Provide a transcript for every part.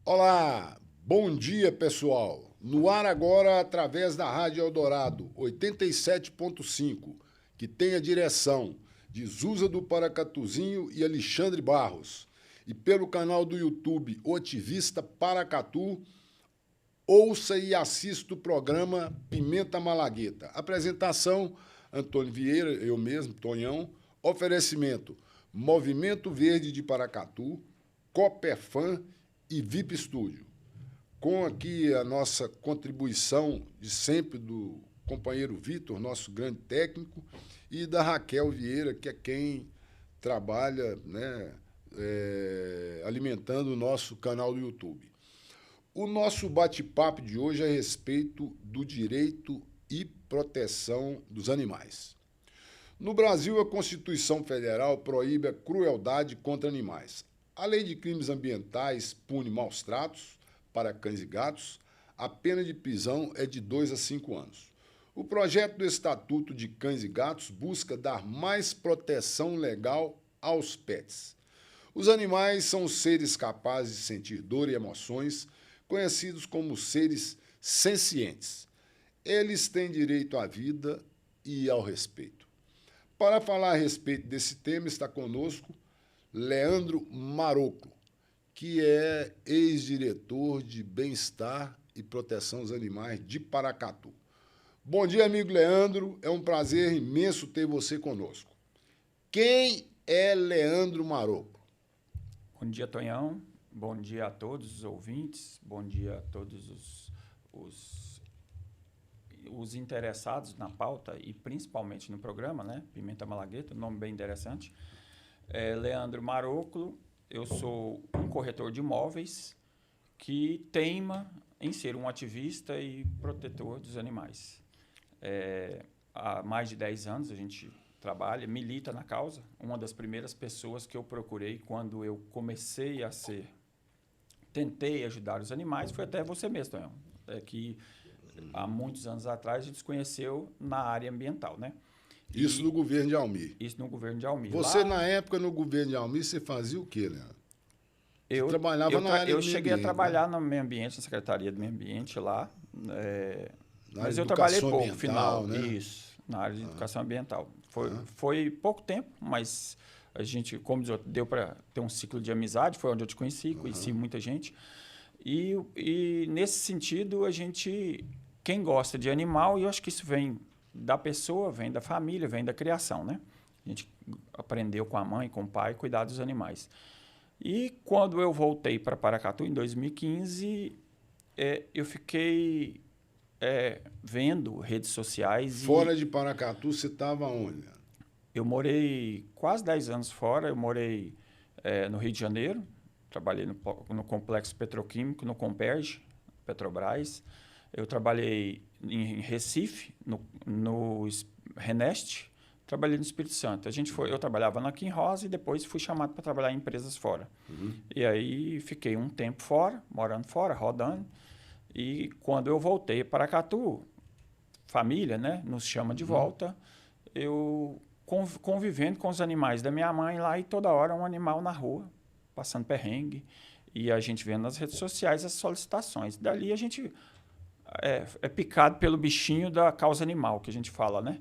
Olá, bom dia pessoal. No ar agora através da Rádio Eldorado 87.5, que tem a direção de Zusa do Paracatuzinho e Alexandre Barros. E pelo canal do YouTube O Ativista Paracatu, ouça e assista o programa Pimenta Malagueta. Apresentação, Antônio Vieira, eu mesmo, Tonhão. Oferecimento, Movimento Verde de Paracatu, Coperfan e VIP Studio. Com aqui a nossa contribuição de sempre do companheiro Vitor, nosso grande técnico, e da Raquel Vieira, que é quem trabalha, alimentando o nosso canal do YouTube. O nosso bate-papo de hoje é a respeito do direito e proteção dos animais. No Brasil, a Constituição Federal proíbe a crueldade contra animais. A Lei de Crimes Ambientais pune maus tratos para cães e gatos. A pena de prisão é de 2 a 5 anos. O projeto do Estatuto de Cães e Gatos busca dar mais proteção legal aos pets. Os animais são seres capazes de sentir dor e emoções, conhecidos como seres sencientes. Eles têm direito à vida e ao respeito. Para falar a respeito desse tema, está conosco Leandro Marocco, que é ex-diretor de Bem-Estar e Proteção dos Animais de Paracatu. Bom dia, amigo Leandro. É um prazer imenso ter você conosco. Quem é Leandro Marocco? Bom dia, Tonhão. Bom dia a todos os ouvintes. Bom dia a todos os interessados na pauta e principalmente no programa, né? Pimenta Malagueta, nome bem interessante. Leandro Marocco, eu sou um corretor de imóveis que teima em ser um ativista e protetor dos animais. Há mais de 10 anos a gente trabalha, milita na causa. Uma das primeiras pessoas que eu procurei quando eu comecei a tentei ajudar os animais foi até você mesmo, Tonhão. Que há muitos anos atrás a gente se conheceu na área ambiental, né? Isso no governo de Almir. Isso no governo de Almir. Você, na época, no governo de Almir, você fazia o quê, Leandro? Eu trabalhava na área do meio ambiente. Eu cheguei a trabalhar no meio ambiente, na Secretaria do Meio Ambiente lá. Mas eu trabalhei pouco, final. Né? Isso, na área de educação ambiental. Foi pouco tempo, mas a gente, como deu para ter um ciclo de amizade, foi onde eu te conheci muita gente. E nesse sentido, quem gosta de animal, e eu acho que isso vem da pessoa, vem da família, vem da criação, né? A gente aprendeu com a mãe, com o pai, cuidar dos animais. E quando eu voltei para Paracatu, em 2015, eu fiquei vendo redes sociais. Fora de Paracatu, você estava onde? Eu morei quase 10 anos fora. Eu morei no Rio de Janeiro, trabalhei no Complexo Petroquímico, no Comperj, Petrobras. Eu trabalhei em Recife, no Renest, trabalhei no Espírito Santo. Eu trabalhava na Kim Rosa e depois fui chamado para trabalhar em empresas fora. E aí fiquei um tempo fora, morando fora, rodando. E quando eu voltei para Paracatu, família, né, nos chama de volta, eu convivendo com os animais da minha mãe lá e toda hora um animal na rua, passando perrengue. E a gente vendo nas redes sociais as solicitações. Dali a gente é picado pelo bichinho da causa animal, que a gente fala, né?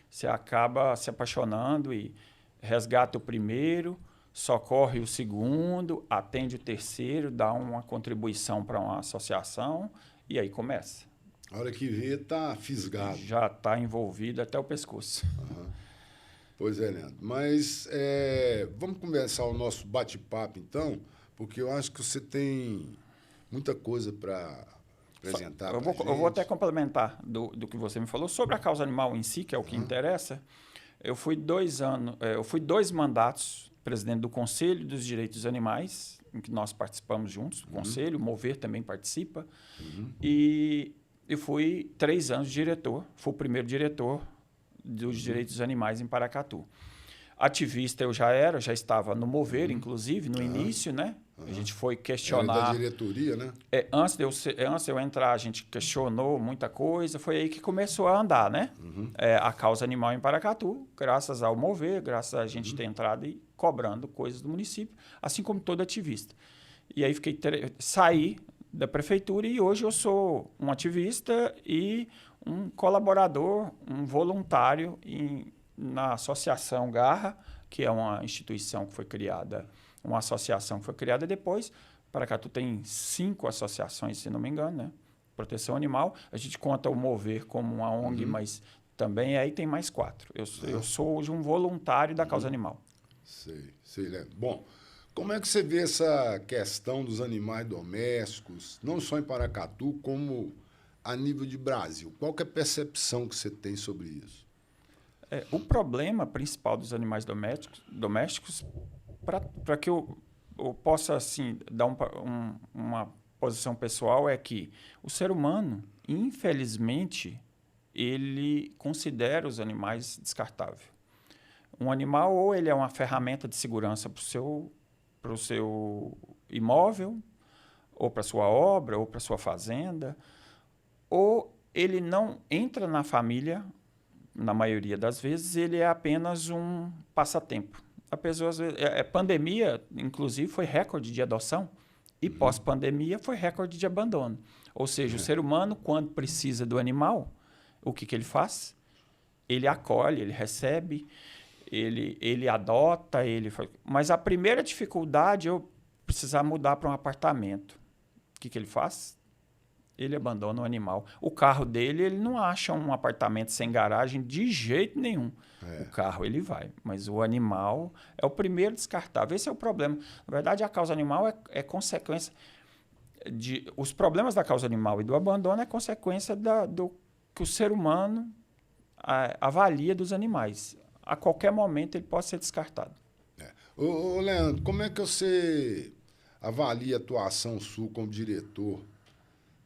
Você acaba se apaixonando e resgata o primeiro, socorre o segundo, atende o terceiro, dá uma contribuição para uma associação e aí começa. A hora que vê, está fisgado. Já está envolvido até o pescoço. Pois é, Leandro. Mas vamos começar o nosso bate-papo, então, porque eu acho que você tem muita coisa para apresentar. Eu vou até complementar do que você me falou sobre a causa animal em si, que é o que interessa. Eu fui 2 mandatos presidente do Conselho dos Direitos dos Animais, em que nós participamos juntos, o Conselho, o Mover também participa. E eu fui 3 anos diretor, fui o primeiro diretor dos direitos dos animais em Paracatu. Ativista eu já estava no Mover, inclusive, no início, né? A gente foi questionar... Era da diretoria, né? Antes de eu entrar, a gente questionou muita coisa, foi aí que começou a andar, né? A causa animal em Paracatu, graças ao Mover, graças a gente ter entrado e cobrando coisas do município, assim como todo ativista. E aí saí da prefeitura e hoje eu sou um ativista e um colaborador, um voluntário na Associação Garra, que é uma instituição que foi criada, uma associação que foi criada depois. Paracatu tem 5 associações, se não me engano, né? Proteção Animal. A gente conta o Mover como uma ONG, mas também aí tem mais 4. Eu sou hoje um voluntário da causa animal. Sei, Leandro. Bom, como é que você vê essa questão dos animais domésticos, não só em Paracatu, como a nível de Brasil? Qual que é a percepção que você tem sobre isso? O problema principal dos animais domésticos para que eu possa assim, dar uma posição pessoal, é que o ser humano, infelizmente, ele considera os animais descartáveis. Um animal, ou ele é uma ferramenta de segurança para o seu imóvel, ou para a sua obra, ou para a sua fazenda, ou ele não entra na família, na maioria das vezes, ele é apenas um passatempo. A pessoa, pandemia, inclusive, foi recorde de adoção, e pós-pandemia foi recorde de abandono. Ou seja, o ser humano, quando precisa do animal, o que ele faz? Ele acolhe, ele recebe, ele adota, mas a primeira dificuldade é eu precisar mudar para um apartamento. O que ele faz? Ele abandona o animal. O carro dele, ele não acha um apartamento sem garagem de jeito nenhum. O carro, ele vai. Mas o animal é o primeiro descartável. Esse é o problema. Na verdade, a causa animal é consequência os problemas da causa animal e do abandono é consequência do que o ser humano avalia dos animais. A qualquer momento, ele pode ser descartado. Ô, Leandro, como é que você avalia a atuação sua como diretor,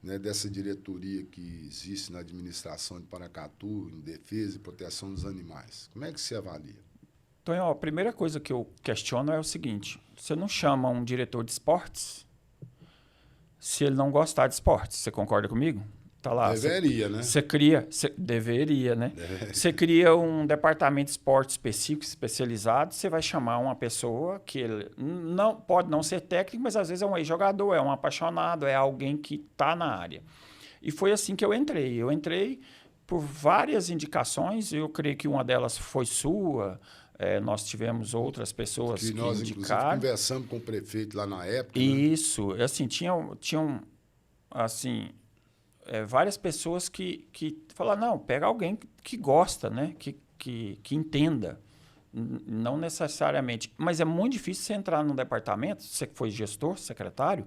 né, dessa diretoria que existe na administração de Paracatu, em defesa e proteção dos animais? Como é que você avalia? Então, a primeira coisa que eu questiono é o seguinte: você não chama um diretor de esportes se ele não gostar de esportes. Você concorda comigo? Tá lá. Deveria, né? Deveria, né? Você cria um departamento de esporte específico, especializado, você vai chamar uma pessoa que ele pode não ser técnico, mas às vezes é um ex-jogador, é um apaixonado, é alguém que está na área. E foi assim que eu entrei. Eu entrei por várias indicações, eu creio que uma delas foi sua. Nós tivemos outras pessoas que nós, indicaram. inclusive, conversamos com o prefeito lá na época. Isso. Né? Assim, tinham assim, várias pessoas que falaram, não, pega alguém que gosta, né? que entenda. Não necessariamente. Mas é muito difícil você entrar num departamento, você que foi gestor, secretário,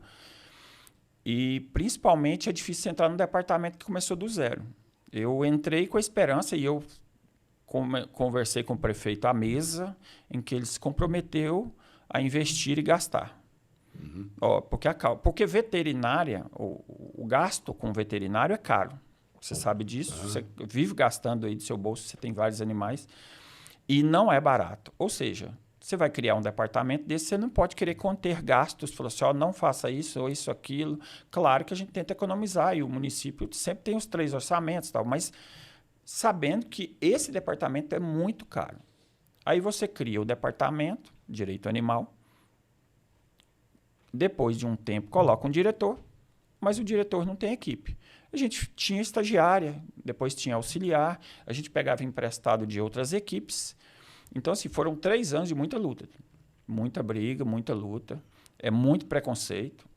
e principalmente é difícil você entrar num departamento que começou do zero. Eu entrei com a esperança e eu conversei com o prefeito à mesa, em que ele se comprometeu a investir e gastar. Porque veterinária, o gasto com veterinário é caro. Você sabe disso, você vive gastando aí do seu bolso, você tem vários animais, e não é barato. Ou seja, você vai criar um departamento desse, você não pode querer conter gastos, falar assim, não faça isso ou isso, aquilo. Claro que a gente tenta economizar, e o município sempre tem os 3 orçamentos, tal, mas sabendo que esse departamento é muito caro. Aí você cria o departamento, direito animal, depois de um tempo coloca um diretor, mas o diretor não tem equipe. A gente tinha estagiária, depois tinha auxiliar, a gente pegava emprestado de outras equipes. Então, assim, foram 3 anos de muita luta. Muita briga, muita luta, muito preconceito.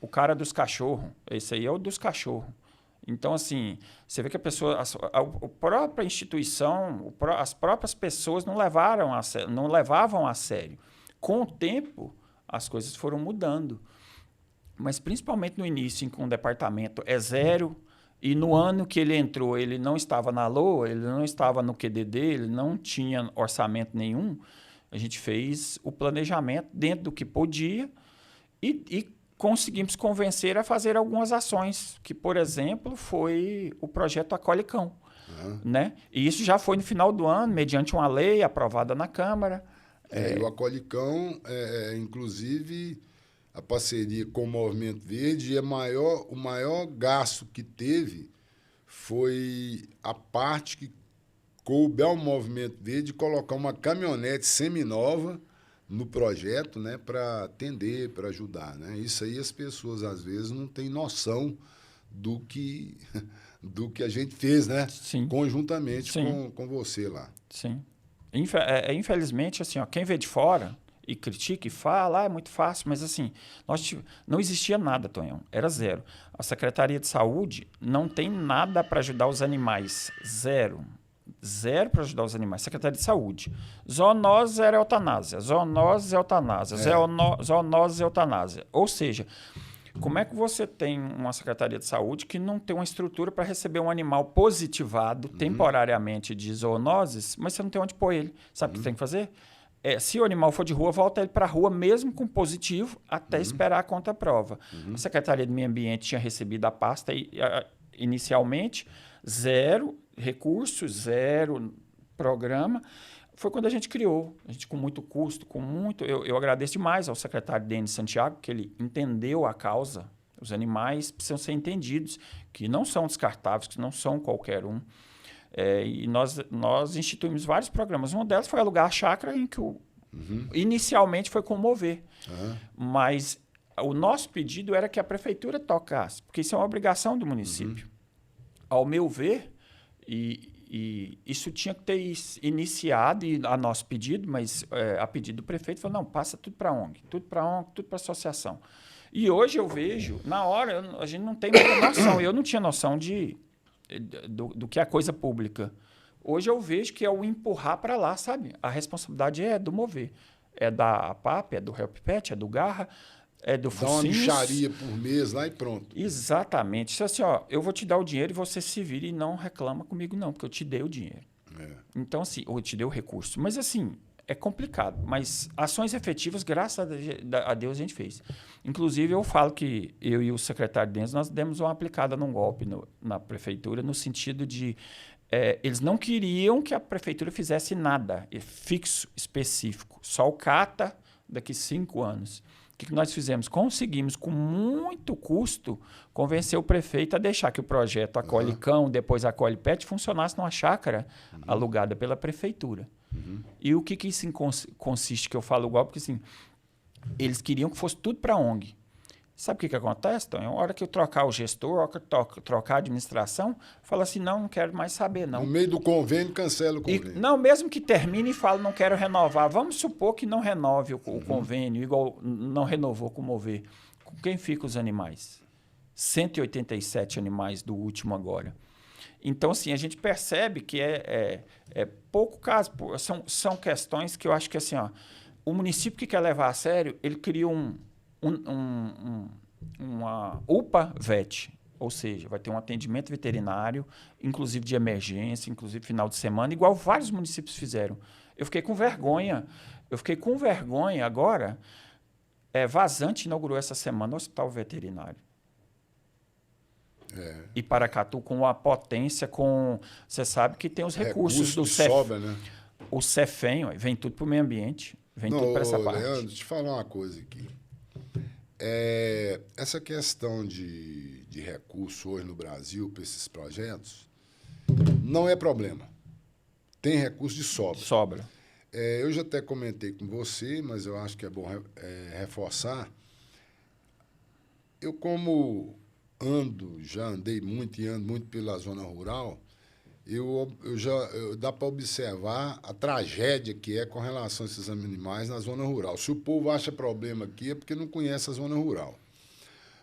O cara dos cachorros, esse aí é o dos cachorros. Então, assim, você vê que a pessoa, a própria instituição, as próprias pessoas não levavam a sério. Com o tempo, as coisas foram mudando. Mas, principalmente no início, em que um departamento é 0, e no ano que ele entrou, ele não estava na LOA, ele não estava no QDD, ele não tinha orçamento nenhum, a gente fez o planejamento dentro do que podia e conseguimos convencer a fazer algumas ações, que, por exemplo, foi o projeto Acolhe Cão. Né? E isso já foi no final do ano, mediante uma lei aprovada na Câmara. O Acolhe Cão, inclusive, a parceria com o Movimento Verde, o maior gasto que teve foi a parte que coube ao Movimento Verde colocar uma caminhonete seminova no projeto, né, para atender, para ajudar, né? Isso aí as pessoas às vezes não têm noção do que a gente fez, né? Sim. Conjuntamente Sim. com você lá. Sim. Infelizmente, assim, ó, quem vê de fora e critica e fala, é muito fácil, mas assim, não existia nada, Tonhão, era zero. A Secretaria de Saúde não tem nada para ajudar os animais, zero. Zero para ajudar os animais. Secretaria de Saúde. Zoonose era eutanásia. Zoonose é eutanásia. Zoonose é eutanásia. Ou seja, como é que você tem uma Secretaria de Saúde que não tem uma estrutura para receber um animal positivado temporariamente de zoonoses, mas você não tem onde pôr ele? Sabe o que você tem que fazer? Se o animal for de rua, volta ele para a rua mesmo com positivo até esperar a contraprova. A Secretaria do Meio Ambiente tinha recebido a pasta inicialmente, zero recursos, zero programa. Foi quando a gente criou, a gente com muito custo, eu agradeço demais ao secretário Denis Santiago, que ele entendeu a causa. Os animais precisam ser entendidos, que não são descartáveis, que não são qualquer um. E nós instituímos vários programas. Um deles foi alugar a chácara, em que inicialmente foi com o Mover. Mas o nosso pedido era que a prefeitura tocasse, porque isso é uma obrigação do município. Ao meu ver, e isso tinha que ter iniciado a nosso pedido, mas a pedido do prefeito falou, não, passa tudo para a ONG, tudo para associação. E hoje eu vejo, na hora, a gente não tem muita noção. Eu não tinha noção do que é a coisa pública. Hoje eu vejo que é o empurrar para lá, sabe? A responsabilidade é do Mover. É da APAP, é do Help Pet, é do Garra, é do Focinhos. Dá uma mixaria por mês lá e pronto. Exatamente. Isso assim, ó, eu vou te dar o dinheiro e você se vira e não reclama comigo não, porque eu te dei o dinheiro. Então, assim, eu te dei o recurso. Mas, assim, é complicado. Mas ações efetivas, graças a Deus, a gente fez. Inclusive, eu falo que eu e o secretário Denis, nós demos uma aplicada num golpe na prefeitura, no sentido de eles não queriam que a prefeitura fizesse nada fixo, específico. Só o CATA daqui 5 anos. O que nós fizemos? Conseguimos, com muito custo, convencer o prefeito a deixar que o projeto Acolhe Cão, depois Acolhe Pet, funcionasse numa chácara alugada pela prefeitura. E o que isso consiste, que eu falo igual, porque assim, eles queriam que fosse tudo para a ONG. Sabe o que acontece, Tom? A hora que eu trocar o gestor, a hora que eu trocar a administração, fala assim, não quero mais saber, não. No meio do convênio, cancela o convênio. Não, mesmo que termine e fale, não quero renovar. Vamos supor que não renove o convênio, igual não renovou com o Mover. Com quem ficam os animais? 187 animais do último agora. Então, assim, a gente percebe que é pouco caso. São questões que eu acho que, assim, ó, o município que quer levar a sério, ele cria uma UPA-VET, ou seja, vai ter um atendimento veterinário, inclusive de emergência, inclusive final de semana, igual vários municípios fizeram. Eu fiquei com vergonha. Agora. Vazante inaugurou essa semana o hospital veterinário. E Paracatu com a potência, você sabe que tem os recursos do CEF. Sobra, né? O CEFEM, vem tudo para o meio ambiente, vem tudo para essa parte. Leandro, deixa eu te falar uma coisa aqui. Essa questão de recurso hoje no Brasil para esses projetos não é problema. Tem recurso de sobra. Eu já até comentei com você, mas eu acho que é bom reforçar. Eu, como já andei muito e ando muito pela zona rural, dá para observar a tragédia que é com relação a esses animais na zona rural. Se o povo acha problema aqui, é porque não conhece a zona rural.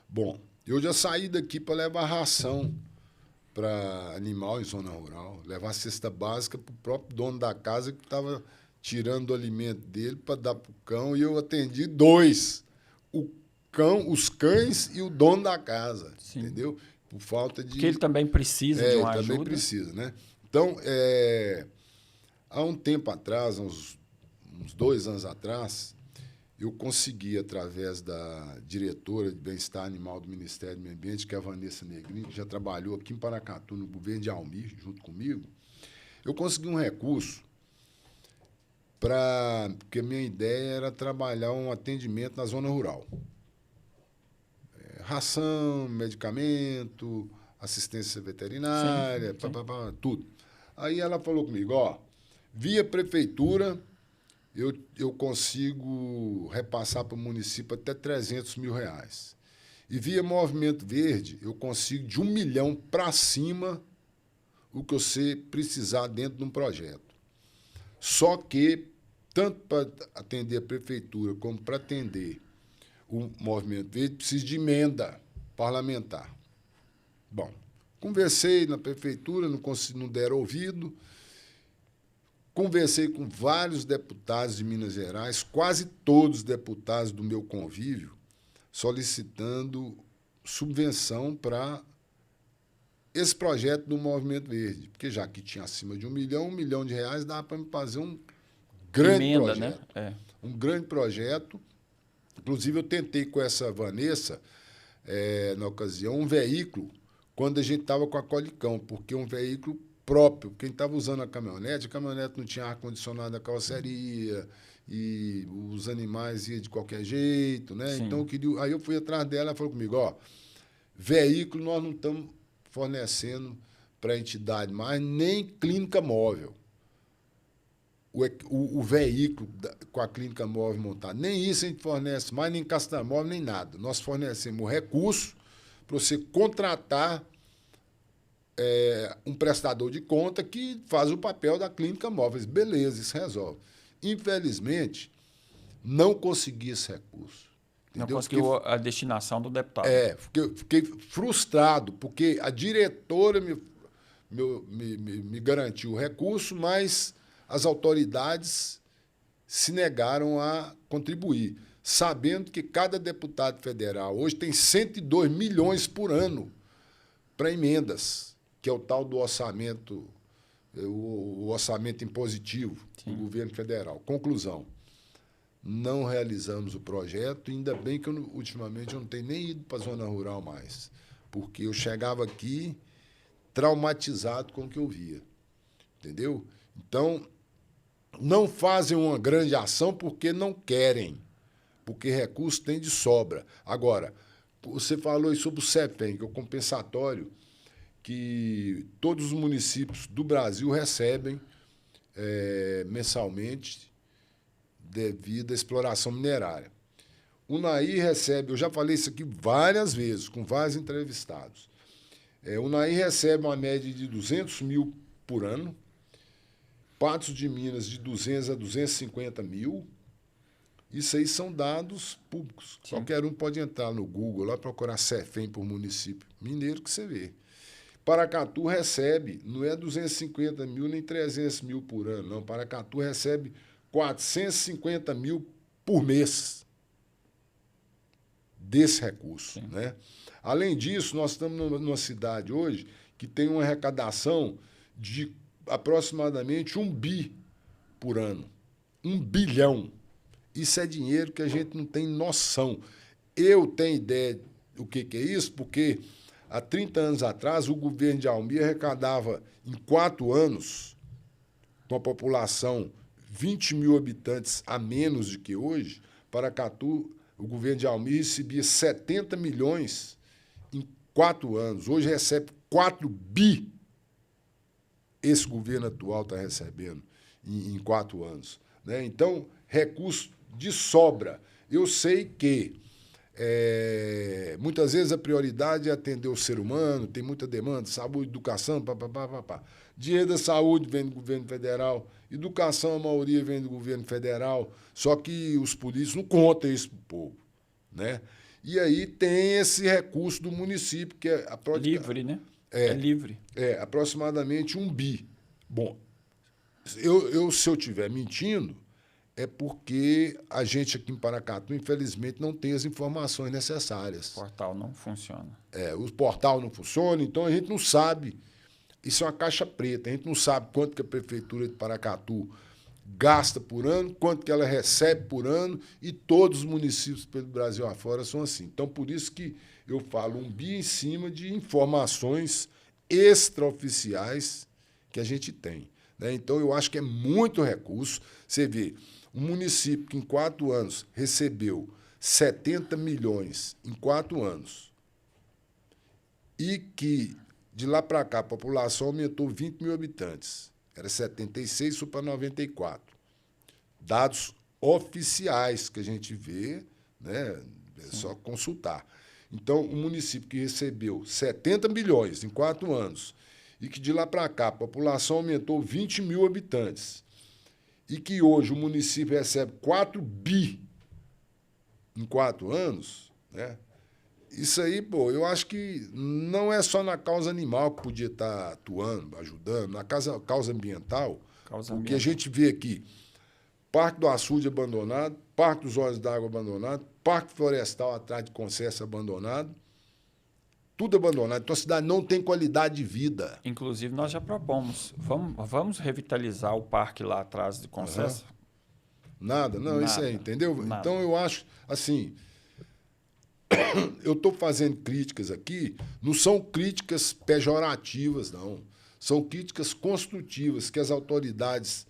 Bom, eu já saí daqui para levar ração para animal em zona rural, levar cesta básica para o próprio dono da casa que estava tirando o alimento dele para dar para o cão, e eu atendi 2, os cães e o dono da casa. Sim. Entendeu? Por falta de... Porque ele também precisa de uma ajuda. Também precisa, né? Então, há um tempo atrás, uns 2 anos atrás, eu consegui, através da diretora de bem-estar animal do Ministério do Meio Ambiente, que é a Vanessa Negrini, que já trabalhou aqui em Paracatu, no governo de Almir, junto comigo, eu consegui um recurso porque a minha ideia era trabalhar um atendimento na zona rural. Ração, medicamento, assistência veterinária, sim. Tudo. Aí ela falou comigo, via prefeitura, eu consigo repassar para o município até R$300 mil. E via Movimento Verde, eu consigo de 1 milhão para cima o que você precisar dentro de um projeto. Só que, tanto para atender a prefeitura como para atender o Movimento Verde, precisa de emenda parlamentar. Bom, conversei na prefeitura, não deram ouvido. Conversei com vários deputados de Minas Gerais, quase todos os deputados do meu convívio, solicitando subvenção para esse projeto do Movimento Verde, porque já que tinha acima de R$1 milhão dava para me fazer um grande emenda, projeto. Né? Um grande projeto. Inclusive, eu tentei com essa Vanessa, na ocasião, um veículo, quando a gente estava com a Colicão, porque um veículo próprio, quem estava usando a caminhonete não tinha ar-condicionado na carroceria, e os animais iam de qualquer jeito, né? Sim. Então, aí eu fui atrás dela, ela falou comigo, veículo nós não estamos fornecendo para a entidade mais, nem clínica móvel. O veículo com a clínica móvel montada, nem isso a gente fornece mais, nem castamóvel, nem nada. Nós fornecemos o recurso para você contratar um prestador de conta que faz o papel da clínica móvel. Beleza, isso resolve. Infelizmente, não consegui esse recurso. Não conseguiu a destinação do deputado. Fiquei frustrado, porque a diretora me garantiu o recurso, mas as autoridades se negaram a contribuir, sabendo que cada deputado federal hoje tem 102 milhões por ano para emendas, que é o tal do orçamento, o orçamento impositivo do governo federal. Conclusão. Não realizamos o projeto, ainda bem que ultimamente eu não tenho nem ido para a zona rural mais, porque eu chegava aqui traumatizado com o que eu via, entendeu? Então, não fazem uma grande ação porque não querem, porque recurso tem de sobra. Agora, você falou aí sobre o CEPEM, que é o compensatório que todos os municípios do Brasil recebem mensalmente, devido à exploração minerária. O Naí recebe, eu já falei isso aqui várias vezes, com vários entrevistados. O Naí recebe uma média de 200 mil por ano, Patos de Minas de 200 a 250 mil. Isso aí são dados públicos. Sim. Qualquer um pode entrar no Google, lá procurar CEFEM por município mineiro que você vê. Paracatu recebe, não é 250 mil nem 300 mil por ano, não. Paracatu recebe 450 mil por mês desse recurso. Né? Além disso, nós estamos numa cidade hoje que tem uma arrecadação de aproximadamente 1 bi por ano. 1 bilhão. Isso é dinheiro que a gente não tem noção. Eu tenho ideia do que é isso, porque há 30 anos atrás o governo de Almir arrecadava, em 4 anos, com a população 20 mil habitantes a menos do que hoje, Paracatu, o governo de Almir recebia 70 milhões em 4 anos. Hoje recebe 4 bi. Esse governo atual está recebendo em 4 anos. Né? Então, recurso de sobra. Eu sei que muitas vezes a prioridade é atender o ser humano, tem muita demanda, saúde, educação, papapá. Dinheiro da saúde vem do governo federal, educação, a maioria vem do governo federal, só que os políticos não contam isso para o povo. Né? E aí tem esse recurso do município, que é livre, né? É livre. Aproximadamente 1 bi. Bom, se eu estiver mentindo, é porque a gente aqui em Paracatu, infelizmente, não tem as informações necessárias. O portal não funciona. O portal não funciona, então a gente não sabe. Isso é uma caixa preta. A gente não sabe quanto que a Prefeitura de Paracatu gasta por ano, quanto que ela recebe por ano, e todos os municípios pelo Brasil afora são assim. Então, por isso que eu falo 1 bi em cima de informações extraoficiais que a gente tem. Né? Então, eu acho que é muito recurso. Você vê, um município que em 4 anos recebeu 70 milhões em 4 anos e que, de lá para cá, a população aumentou 20 mil habitantes. Era 76, foi para 94. dados oficiais que a gente vê, né? É só consultar. Então, o município que recebeu 70 milhões em 4 anos e que de lá para cá a população aumentou 20 mil habitantes e que hoje o município recebe 4 bi em 4 anos, né? Isso aí, pô, eu acho que não é só na causa animal que podia estar atuando, ajudando, na causa ambiental, porque a gente vê aqui Parque do Açude abandonado, Parque dos Olhos d'Água abandonado, Parque Florestal atrás de Concessa abandonado, tudo abandonado. Então a cidade não tem qualidade de vida. Inclusive, nós já propomos, vamos revitalizar o parque lá atrás de Concessa? Nada, não, Nada, isso aí, entendeu? nada. Então eu acho, assim, eu estou fazendo críticas aqui, não são críticas pejorativas, não. São críticas construtivas que as autoridades,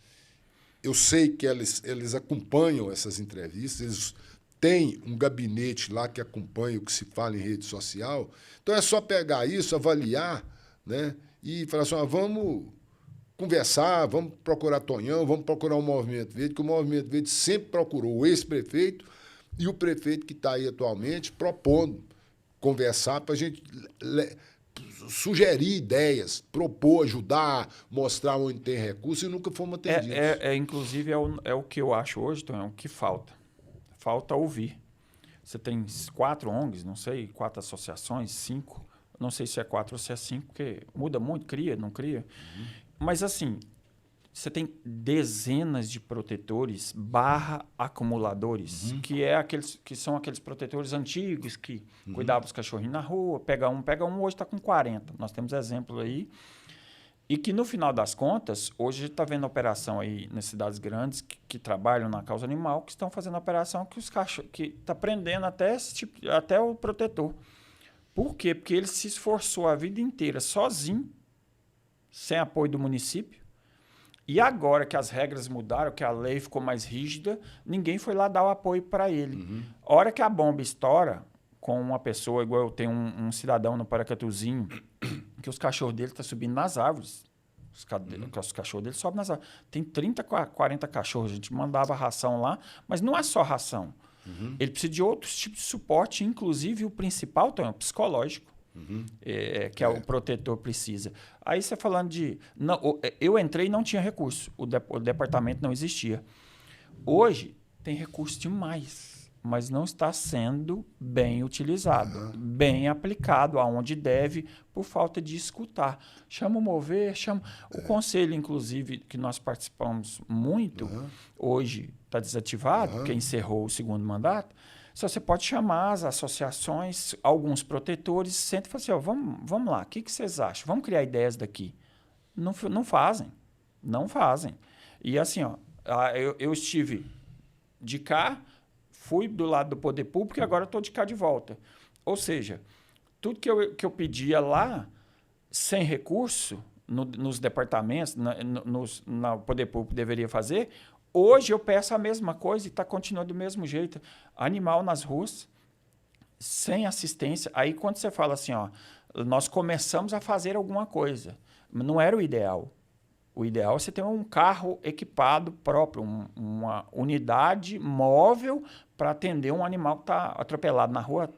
eu sei que eles acompanham essas entrevistas, eles têm um gabinete lá que acompanha o que se fala em rede social. Então é só pegar isso, avaliar, né, e falar assim, vamos conversar, vamos procurar Tonhão, vamos procurar o Movimento Verde, que o Movimento Verde sempre procurou o ex-prefeito e o prefeito que está aí atualmente propondo conversar para a gente sugerir ideias, propor, ajudar, mostrar onde tem recurso e nunca fomos atendidos. Inclusive, é o que eu acho hoje, Tonhão, que falta. Falta ouvir. Você tem 4 ONGs, não sei, 4 associações, 5, não sei se é 4 ou se é 5, porque muda muito, cria, não cria. Uhum. Mas, assim, você tem dezenas de protetores / acumuladores, que são aqueles protetores antigos que cuidavam dos cachorrinhos na rua, pega um, hoje está com 40. Nós temos exemplo aí. E que, no final das contas, hoje a gente está vendo operação aí nas cidades grandes que trabalham na causa animal, que estão fazendo operação que os cachorros, que está prendendo até o protetor. Por quê? Porque ele se esforçou a vida inteira sozinho, sem apoio do município. E agora que as regras mudaram, que a lei ficou mais rígida, ninguém foi lá dar o apoio para ele. Uhum. A hora que a bomba estoura com uma pessoa, igual eu tenho um cidadão no Paracatuzinho, que os cachorros dele estão subindo nas árvores. Os cachorros dele sobem nas árvores. Tem 30, 40 cachorros. A gente mandava ração lá, mas não é só ração. Uhum. Ele precisa de outros tipos de suporte, inclusive o principal, é o psicológico. Uhum. Que o protetor precisa. Aí você falando de... eu entrei e não tinha recurso. O departamento não existia. Hoje tem recurso demais, mas não está sendo bem utilizado, bem aplicado aonde deve, por falta de escutar. Chama o Mover, chama... O conselho, inclusive, que nós participamos muito, hoje está desativado, porque encerrou o 2º mandato. Só você pode chamar as associações, alguns protetores, senta e fala assim, vamos lá, o que vocês acham? Vamos criar ideias daqui. Não fazem. Não fazem. E assim, eu estive de cá, fui do lado do poder público e agora estou de cá de volta. Ou seja, tudo que eu pedia lá, sem recurso, nos departamentos, no poder público deveria fazer, hoje eu peço a mesma coisa e está continuando do mesmo jeito. Animal nas ruas, sem assistência. Aí quando você fala assim, nós começamos a fazer alguma coisa, não era o ideal. O ideal é você ter um carro equipado próprio, uma unidade móvel para atender um animal que está atropelado na rua,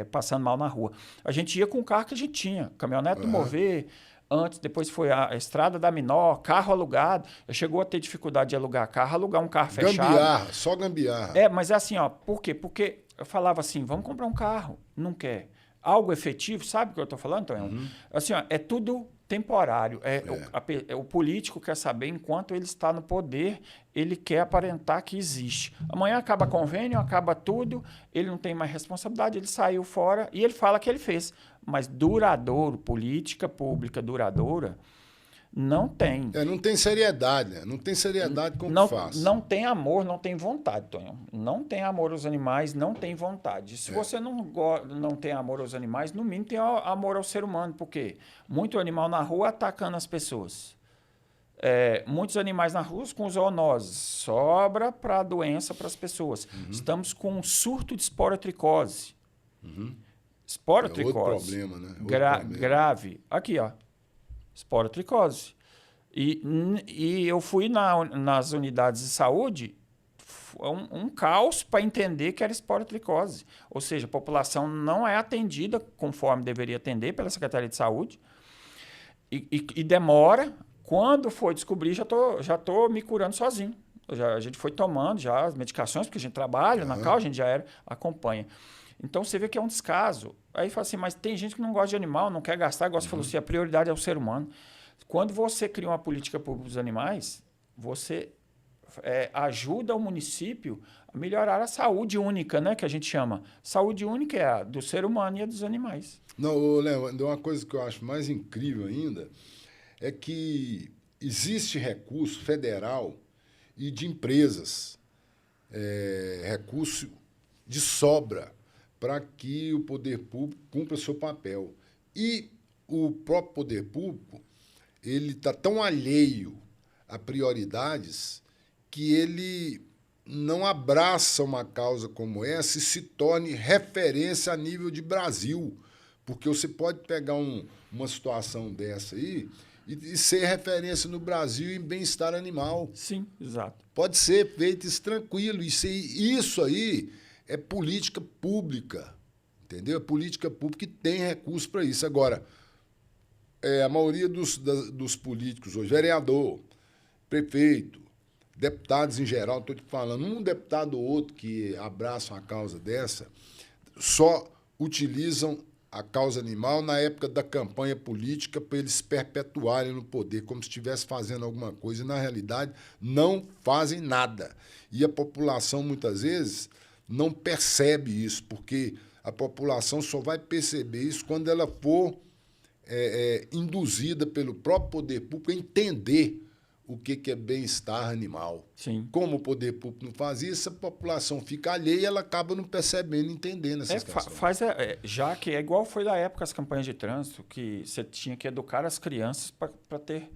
passando mal na rua. A gente ia com o carro que a gente tinha, caminhonete do Mover, antes, depois foi a estrada da Minó, carro alugado. Eu chegou a ter dificuldade de alugar carro, alugar um carro fechado. Gambiarra, só gambiarra. Mas é assim, por quê? Porque eu falava assim, vamos comprar um carro. Não quer. Algo efetivo, sabe o que eu estou falando, Tonhão? Assim, é tudo temporário. O político quer saber, enquanto ele está no poder, ele quer aparentar que existe. Amanhã acaba convênio, acaba tudo, ele não tem mais responsabilidade, ele saiu fora e ele fala que ele fez. Mas duradouro, política pública duradoura, não tem. Não tem seriedade, né? Não tem seriedade como que faz. Não tem amor, não tem vontade, Tonhão. Não tem amor aos animais, não tem vontade. Se você não tem amor aos animais, no mínimo tem amor ao ser humano, porque muito animal na rua atacando as pessoas. Muitos animais na rua com zoonoses. Sobra para doença para as pessoas. Estamos com um surto de esporotricose. Esporotricose. Outro problema, né? Problema. Grave. Aqui, esporotricose. E eu fui nas unidades de saúde, um caos para entender que era esporotricose. Ou seja, a população não é atendida conforme deveria atender pela Secretaria de Saúde e demora. Quando foi descobrir, já tô me curando sozinho. A gente foi tomando já as medicações, porque a gente trabalha na CAU, a gente já acompanha. Então, você vê que é um descaso. Aí fala assim, mas tem gente que não gosta de animal, não quer gastar, igual você falou assim, a prioridade é o ser humano. Quando você cria uma política pública dos animais, você ajuda o município a melhorar a saúde única, né, que a gente chama. Saúde única é a do ser humano e a dos animais. Não, Léo, uma coisa que eu acho mais incrível ainda é que existe recurso federal e de empresas, recurso de sobra para que o poder público cumpra seu papel. E o próprio poder público ele está tão alheio a prioridades que ele não abraça uma causa como essa e se torne referência a nível de Brasil. Porque você pode pegar uma situação dessa aí e ser referência no Brasil em bem-estar animal. Sim, exato. Pode ser feito isso tranquilo. Isso aí é política pública, entendeu? É política pública que tem recurso para isso. Agora, a maioria dos políticos hoje, vereador, prefeito, deputados em geral, estou te falando, um deputado ou outro que abraça uma causa dessa, só utilizam a causa animal na época da campanha política para eles se perpetuarem no poder, como se estivesse fazendo alguma coisa, e, na realidade, não fazem nada. E a população, muitas vezes, não percebe isso, porque a população só vai perceber isso quando ela for induzida pelo próprio poder público a entender o que é bem-estar animal. Sim. Como o poder público não faz isso, a população fica alheia e ela acaba não percebendo, entendendo essas questões. Já que é igual foi na época as campanhas de trânsito, que você tinha que educar as crianças para ter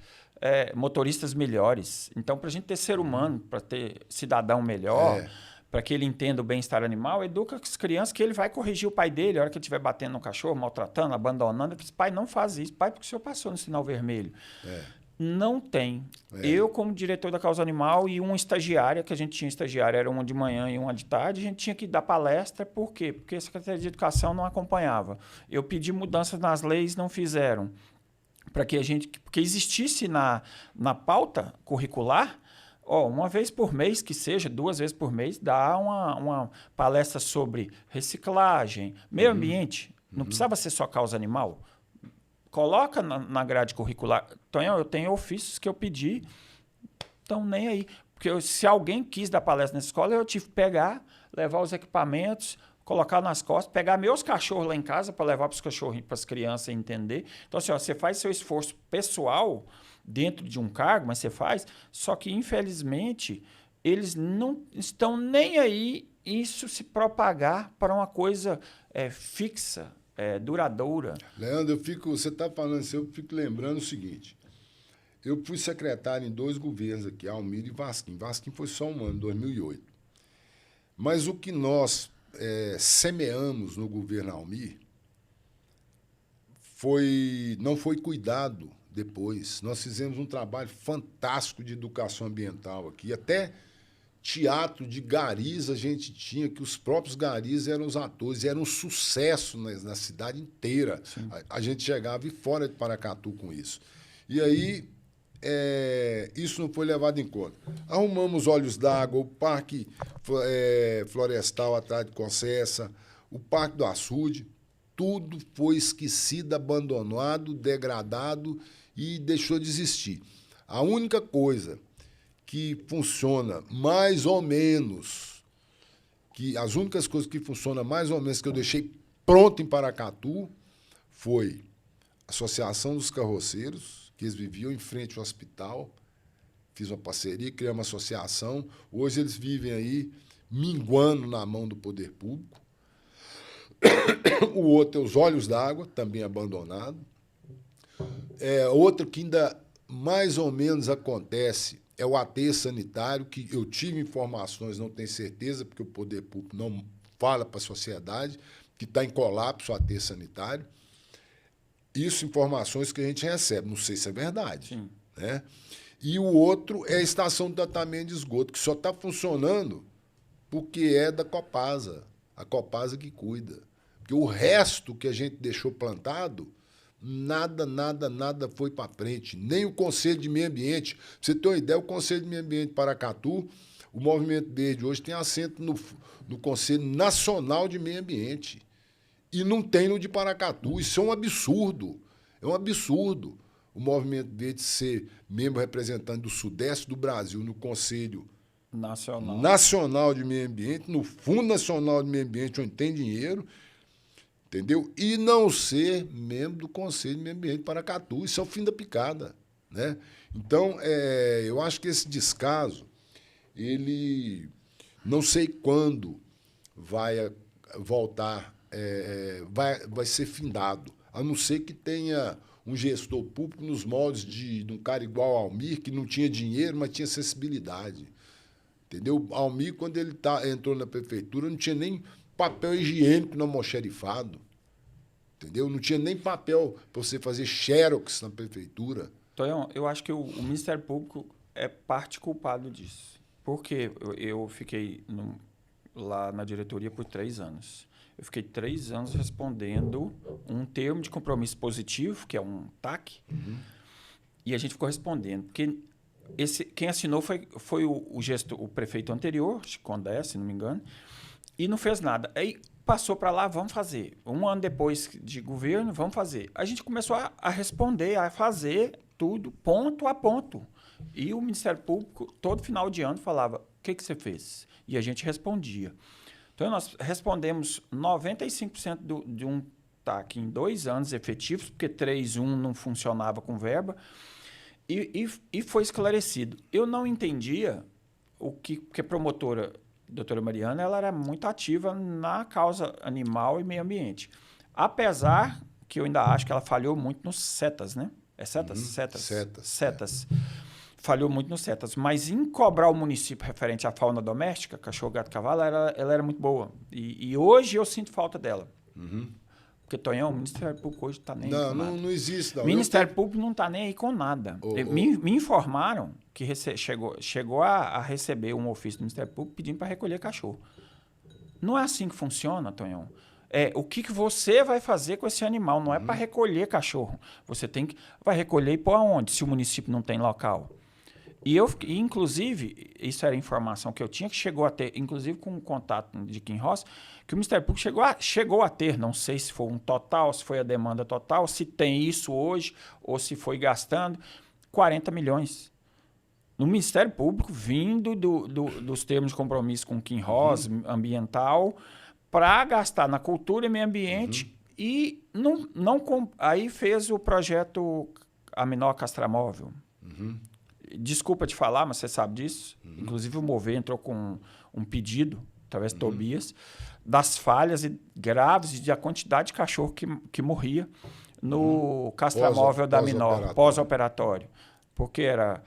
motoristas melhores. Então, para a gente ter ser humano, para ter cidadão melhor, para que ele entenda o bem-estar animal, educa as crianças que ele vai corrigir o pai dele, a hora que ele estiver batendo no cachorro, maltratando, abandonando. Ele diz, pai, não faz isso. Pai, porque o senhor passou no sinal vermelho. Não tem. Eu, como diretor da causa animal e uma estagiária, que a gente tinha estagiária, era uma de manhã e uma de tarde, a gente tinha que dar palestra. Por quê? Porque a Secretaria de Educação não acompanhava. Eu pedi mudanças nas leis, não fizeram. Porque existisse na pauta curricular, uma vez por mês, que seja, 2 vezes por mês, dá uma palestra sobre reciclagem, meio ambiente. Não precisava ser só causa animal. Coloca na grade curricular. Então, eu tenho ofícios que eu pedi, então nem aí. Porque se alguém quis dar palestra nessa escola, eu tive que pegar, levar os equipamentos, colocar nas costas, pegar meus cachorros lá em casa para levar para os cachorrinhos, para as crianças entender. Então, assim, você faz seu esforço pessoal dentro de um cargo, mas você faz, só que, infelizmente, eles não estão nem aí isso se propagar para uma coisa fixa, duradoura. Leandro, você está falando assim, eu fico lembrando o seguinte, eu fui secretário em 2 governos aqui, Almir e Vasquim. Vasquim foi só um ano, 2008. Mas o que nós semeamos no governo Almir não foi cuidado depois. Nós fizemos um trabalho fantástico de educação ambiental aqui, até teatro de garis a gente tinha, que os próprios garis eram os atores, e era um sucesso na cidade inteira. A gente chegava e fora de Paracatu com isso. E aí, isso não foi levado em conta. Arrumamos Olhos d'Água, o Parque Florestal atrás de Concessa, o Parque do Açude, tudo foi esquecido, abandonado, degradado e deixou de existir. A única coisa que funciona mais ou menos, as únicas coisas que funcionam mais ou menos que eu deixei pronto em Paracatu foi a Associação dos Carroceiros, que eles viviam em frente ao hospital, fiz uma parceria, criei uma associação, hoje eles vivem aí minguando na mão do poder público. O outro é os Olhos d'Água, também abandonado. Outro que ainda mais ou menos acontece é o aterro sanitário, que eu tive informações, não tenho certeza, porque o poder público não fala para a sociedade, que está em colapso o aterro sanitário. Isso, informações que a gente recebe. Não sei se é verdade. Sim. né? E o outro é a estação de tratamento de esgoto, que só está funcionando porque é da Copasa. A Copasa que cuida. Porque o resto que a gente deixou plantado, nada foi para frente. Nem o Conselho de Meio Ambiente. Pra você ter uma ideia, o Conselho de Meio Ambiente de Paracatu, o Movimento Verde hoje tem assento no Conselho Nacional de Meio Ambiente. E não tem no de Paracatu. Isso é um absurdo. É um absurdo o Movimento Verde ser membro representante do Sudeste do Brasil no Conselho Nacional de Meio Ambiente, no Fundo Nacional de Meio Ambiente, onde tem dinheiro, entendeu? E não ser membro do Conselho de Meio Ambiente de Paracatu. Isso é o fim da picada, né? Então, eu acho que esse descaso, ele não sei quando vai voltar, vai ser findado, a não ser que tenha um gestor público nos moldes de um cara igual ao Almir, que não tinha dinheiro, mas tinha sensibilidade. Entendeu? Almir, quando ele entrou na prefeitura, não tinha nem papel higiênico no almoxarifado. Entendeu? Não tinha nem papel para você fazer xerox na prefeitura. Tonhão, eu acho que o Ministério Público é parte culpado disso. Porque eu fiquei lá na diretoria por 3 anos. Eu fiquei 3 anos respondendo um termo de compromisso positivo, que é um TAC, e a gente ficou respondendo. Porque quem assinou foi o prefeito anterior, Condé, se não me engano, e não fez nada. Aí passou para lá, vamos fazer. 1 ano depois de governo, vamos fazer. A gente começou a responder, a fazer tudo, ponto a ponto. E o Ministério Público, todo final de ano, falava, o que você fez? E a gente respondia. Então, nós respondemos 95% de um TAC em 2 anos efetivos, porque 3.1 não funcionava com verba, e foi esclarecido. Eu não entendia porque a promotora, doutora Mariana, ela era muito ativa na causa animal e meio ambiente. Apesar que eu ainda acho que ela falhou muito nos CETAS, né? É CETAS? CETAS. Falhou muito nos CETAS, mas em cobrar o município referente à fauna doméstica, cachorro, gato, cavalo, ela era muito boa. E hoje eu sinto falta dela. Porque, Tonhão, o Ministério Público hoje está nem aí com nada. Não existe, não. O Ministério Público não está nem aí com nada. Me informaram que chegou a receber um ofício do Ministério Público pedindo para recolher cachorro. Não é assim que funciona, Tonhão. O que você vai fazer com esse animal? Não é para recolher cachorro. Você vai recolher e pôr aonde, se o município não tem local? E inclusive, isso era informação que eu tinha, que chegou a ter, inclusive com o contato de Kim Ross, que o Ministério Público chegou a ter, não sei se foi um total, se foi a demanda total, se tem isso hoje, ou se foi gastando, 40 milhões. No Ministério Público, vindo dos termos de compromisso com Kim Ross, ambiental, para gastar na cultura e meio ambiente, e aí fez o projeto Aminó Castramóvel. Desculpa te falar, mas você sabe disso. Inclusive, o Mover entrou com um pedido, através de Tobias, das falhas graves e da quantidade de cachorro que morria no castramóvel da Aminó, pós-operatório. Porque era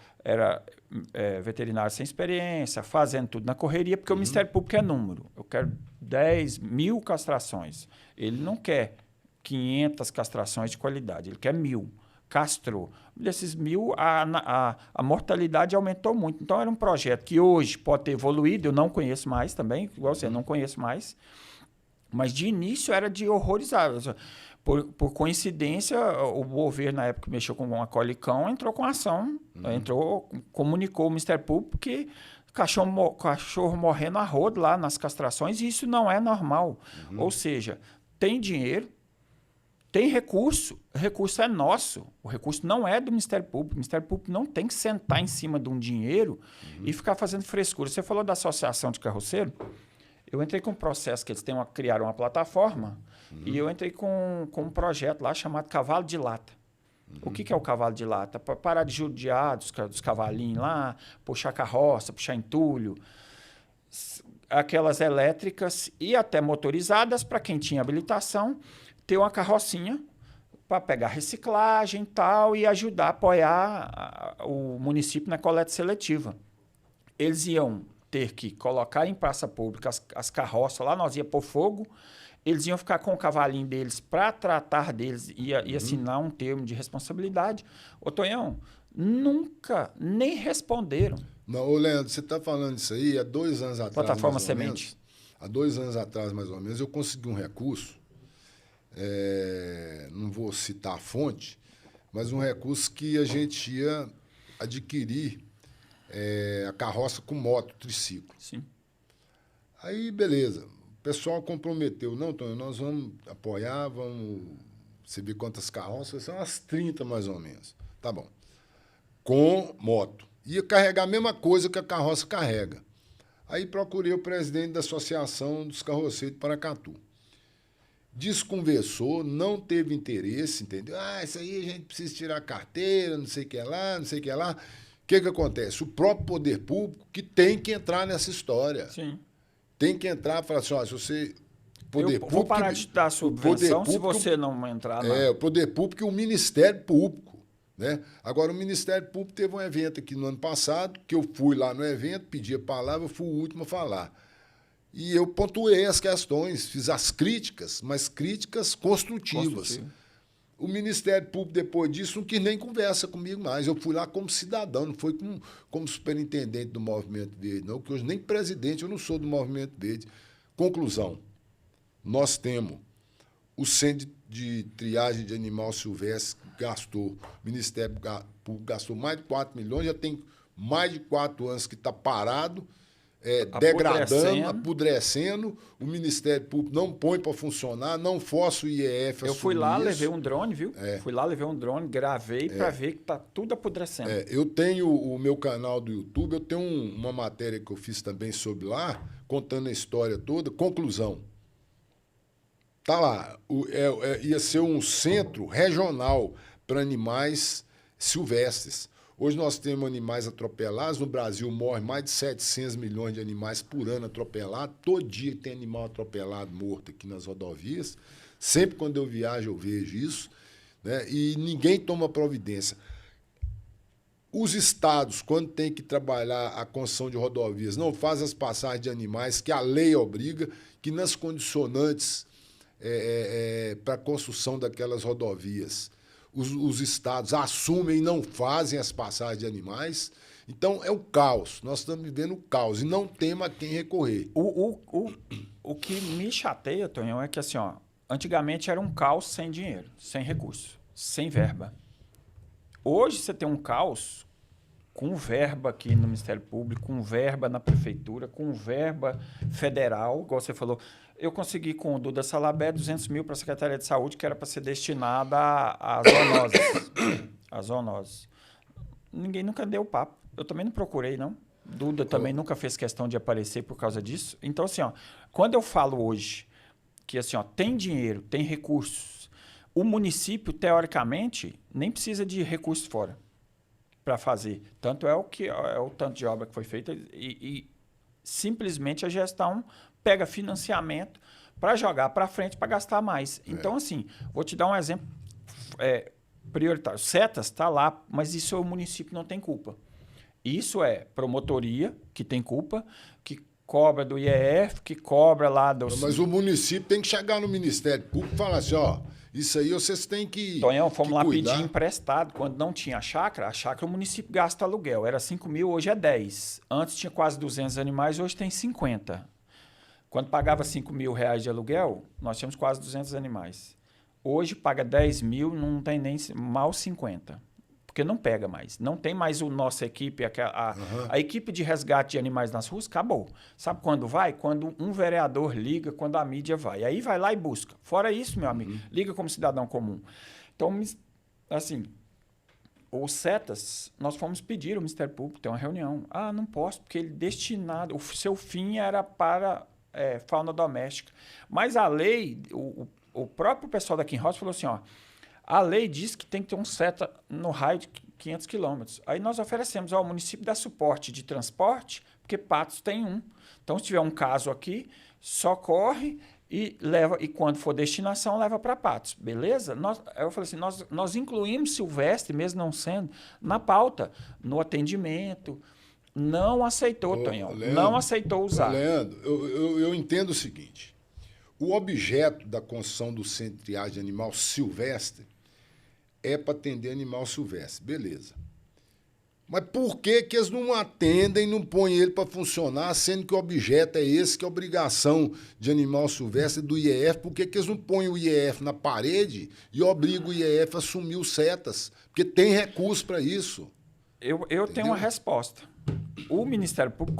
veterinário sem experiência, fazendo tudo na correria, porque o Ministério Público é número. Eu quero 10.000 castrações. Ele não quer 500 castrações de qualidade, ele quer 1.000. Castrou. Desses 1.000, a mortalidade aumentou muito. Então, era um projeto que hoje pode ter evoluído, eu não conheço mais também, igual você, não conheço mais, mas de início era de horrorizar. Por coincidência, o governo, na época que mexeu com uma colicão, entrou com ação, comunicou ao Ministério Público que cachorro morrendo a rodo lá nas castrações, e isso não é normal. Ou seja, tem dinheiro, tem recurso é nosso. O recurso não é do Ministério Público. O Ministério Público não tem que sentar em cima de um dinheiro e ficar fazendo frescura. Você falou da Associação de Carroceiro. Eu entrei com um processo que eles criaram uma plataforma e eu entrei com um projeto lá chamado Cavalo de Lata. O que é o cavalo de lata? Para parar de judiar dos cavalinhos lá, puxar carroça, puxar entulho. Aquelas elétricas e até motorizadas, para quem tinha habilitação, ter uma carrocinha para pegar reciclagem e tal e ajudar a apoiar o município na coleta seletiva. Eles iam ter que colocar em praça pública as carroças lá, nós ia pôr fogo, eles iam ficar com o cavalinho deles para tratar deles e assinar um termo de responsabilidade. Ô, Tonhão, Nunca, nem responderam. Não, ô Leandro, você está falando isso aí há 2 anos atrás. Plataforma mais ou Semente. menos, há 2 anos atrás, mais ou menos, eu consegui um recurso, não vou citar a fonte, mas um recurso que a gente ia adquirir a carroça com moto, triciclo. Sim. Aí, beleza. O pessoal comprometeu. Não, Tonho, nós vamos apoiar, vamos... Você vê quantas carroças? São umas 30, mais ou menos. Tá bom. Com moto. Ia carregar a mesma coisa que a carroça carrega. Aí procurei o presidente da Associação dos Carroceiros de Paracatu. Desconversou, não teve interesse, entendeu? Isso aí a gente precisa tirar a carteira, não sei o que lá, não sei o que lá. O que acontece? O próprio poder público que tem que entrar nessa história. Sim. Tem que entrar e falar assim, se você... Eu vou parar de dar subvenção se você não entrar na... o poder público e o Ministério Público. Né? Agora, o Ministério Público teve um evento aqui no ano passado, que eu fui lá no evento, pedi a palavra, eu fui o último a falar. E eu pontuei as questões, fiz as críticas, mas críticas construtivas. O Ministério Público, depois disso, não quis nem conversa comigo mais. Eu fui lá como cidadão, não foi como superintendente do Movimento Verde, não, porque hoje nem presidente eu não sou do Movimento Verde. Conclusão, nós temos o Centro de Triagem de Animal Silvestre, gastou, o Ministério Público gastou mais de 4 milhões, já tem mais de 4 anos que está parado, degradando, apodrecendo, o Ministério Público não põe para funcionar, não força o IEF a Eu fui assumir lá, isso. levei um drone, viu? Fui lá, levei um drone, gravei para ver que está tudo apodrecendo. Eu tenho o meu canal do YouTube, eu tenho uma matéria que eu fiz também sobre lá, contando a história toda. Conclusão. Tá lá, ia ser um centro regional para animais silvestres. Hoje nós temos animais atropelados. No Brasil morre mais de 700 milhões de animais por ano atropelados. Todo dia tem animal atropelado, morto aqui nas rodovias. Sempre quando eu viajo eu vejo isso. Né? E ninguém toma providência. Os estados, quando tem que trabalhar a construção de rodovias, não fazem as passagens de animais, que a lei obriga, que nas condicionantes para a construção daquelas rodovias, os estados assumem e não fazem as passagens de animais. Então, é o caos. Nós estamos vivendo o caos e não temos a quem recorrer. O que me chateia, Tonhão, é que assim, antigamente era um caos sem dinheiro, sem recurso, sem verba. Hoje você tem um caos com verba aqui no Ministério Público, com verba na Prefeitura, com verba federal, igual você falou. Eu consegui com o Duda Salabé 200 mil para a Secretaria de Saúde, que era para ser destinada às zoonoses. Às zoonoses. Ninguém nunca deu papo. Eu também não procurei, não. Duda também nunca fez questão de aparecer por causa disso. Então, assim, quando eu falo hoje que assim, tem dinheiro, tem recursos, o município, teoricamente, nem precisa de recursos fora para fazer. Tanto é o tanto de obra que foi feita e simplesmente a gestão pega financiamento para jogar para frente, para gastar mais. Então, assim, vou te dar um exemplo prioritário. Setas está lá, mas isso o município não tem culpa. Isso é promotoria, que tem culpa, que cobra do IEF, que cobra lá do... Mas o município tem que chegar no Ministério Público e falar assim, isso aí vocês têm que Tonhão, fomos lá cuidar. pedir emprestado. Quando não tinha a chácara o município gasta aluguel. Era 5 mil, hoje é 10. Antes tinha quase 200 animais, hoje tem 50. Quando pagava 5 mil reais de aluguel, nós tínhamos quase 200 animais. Hoje paga 10 mil, não tem nem mal 50. Porque não pega mais. Não tem mais a nossa equipe, a equipe de resgate de animais nas ruas, acabou. Sabe quando vai? Quando um vereador liga, quando a mídia vai. Aí vai lá e busca. Fora isso, meu amigo, liga como cidadão comum. Então, assim, os setas, nós fomos pedir ao Ministério Público, tem uma reunião. Não posso, porque ele destinado, o seu fim era para fauna doméstica. Mas a lei, o próprio pessoal daqui em Roça falou assim, a lei diz que tem que ter um seta no raio de 500 quilômetros. Aí nós oferecemos ao município dar suporte de transporte, porque Patos tem um. Então, se tiver um caso aqui, socorre e leva, e quando for destinação, leva para Patos. Beleza? Eu falei assim, nós incluímos Silvestre, mesmo não sendo, na pauta, no atendimento. Não aceitou, Tonhão. Leandro, não aceitou usar. Leandro, eu entendo o seguinte. O objeto da construção do centro de triagem de animal silvestre é para atender animal silvestre. Beleza. Mas por que que eles não atendem, não põem ele para funcionar, sendo que o objeto é esse, que é a obrigação de animal silvestre do IEF? Por que que eles não põem o IEF na parede e obrigam o IEF a assumir os setas? Porque tem recurso para isso. Eu tenho uma resposta. O Ministério Público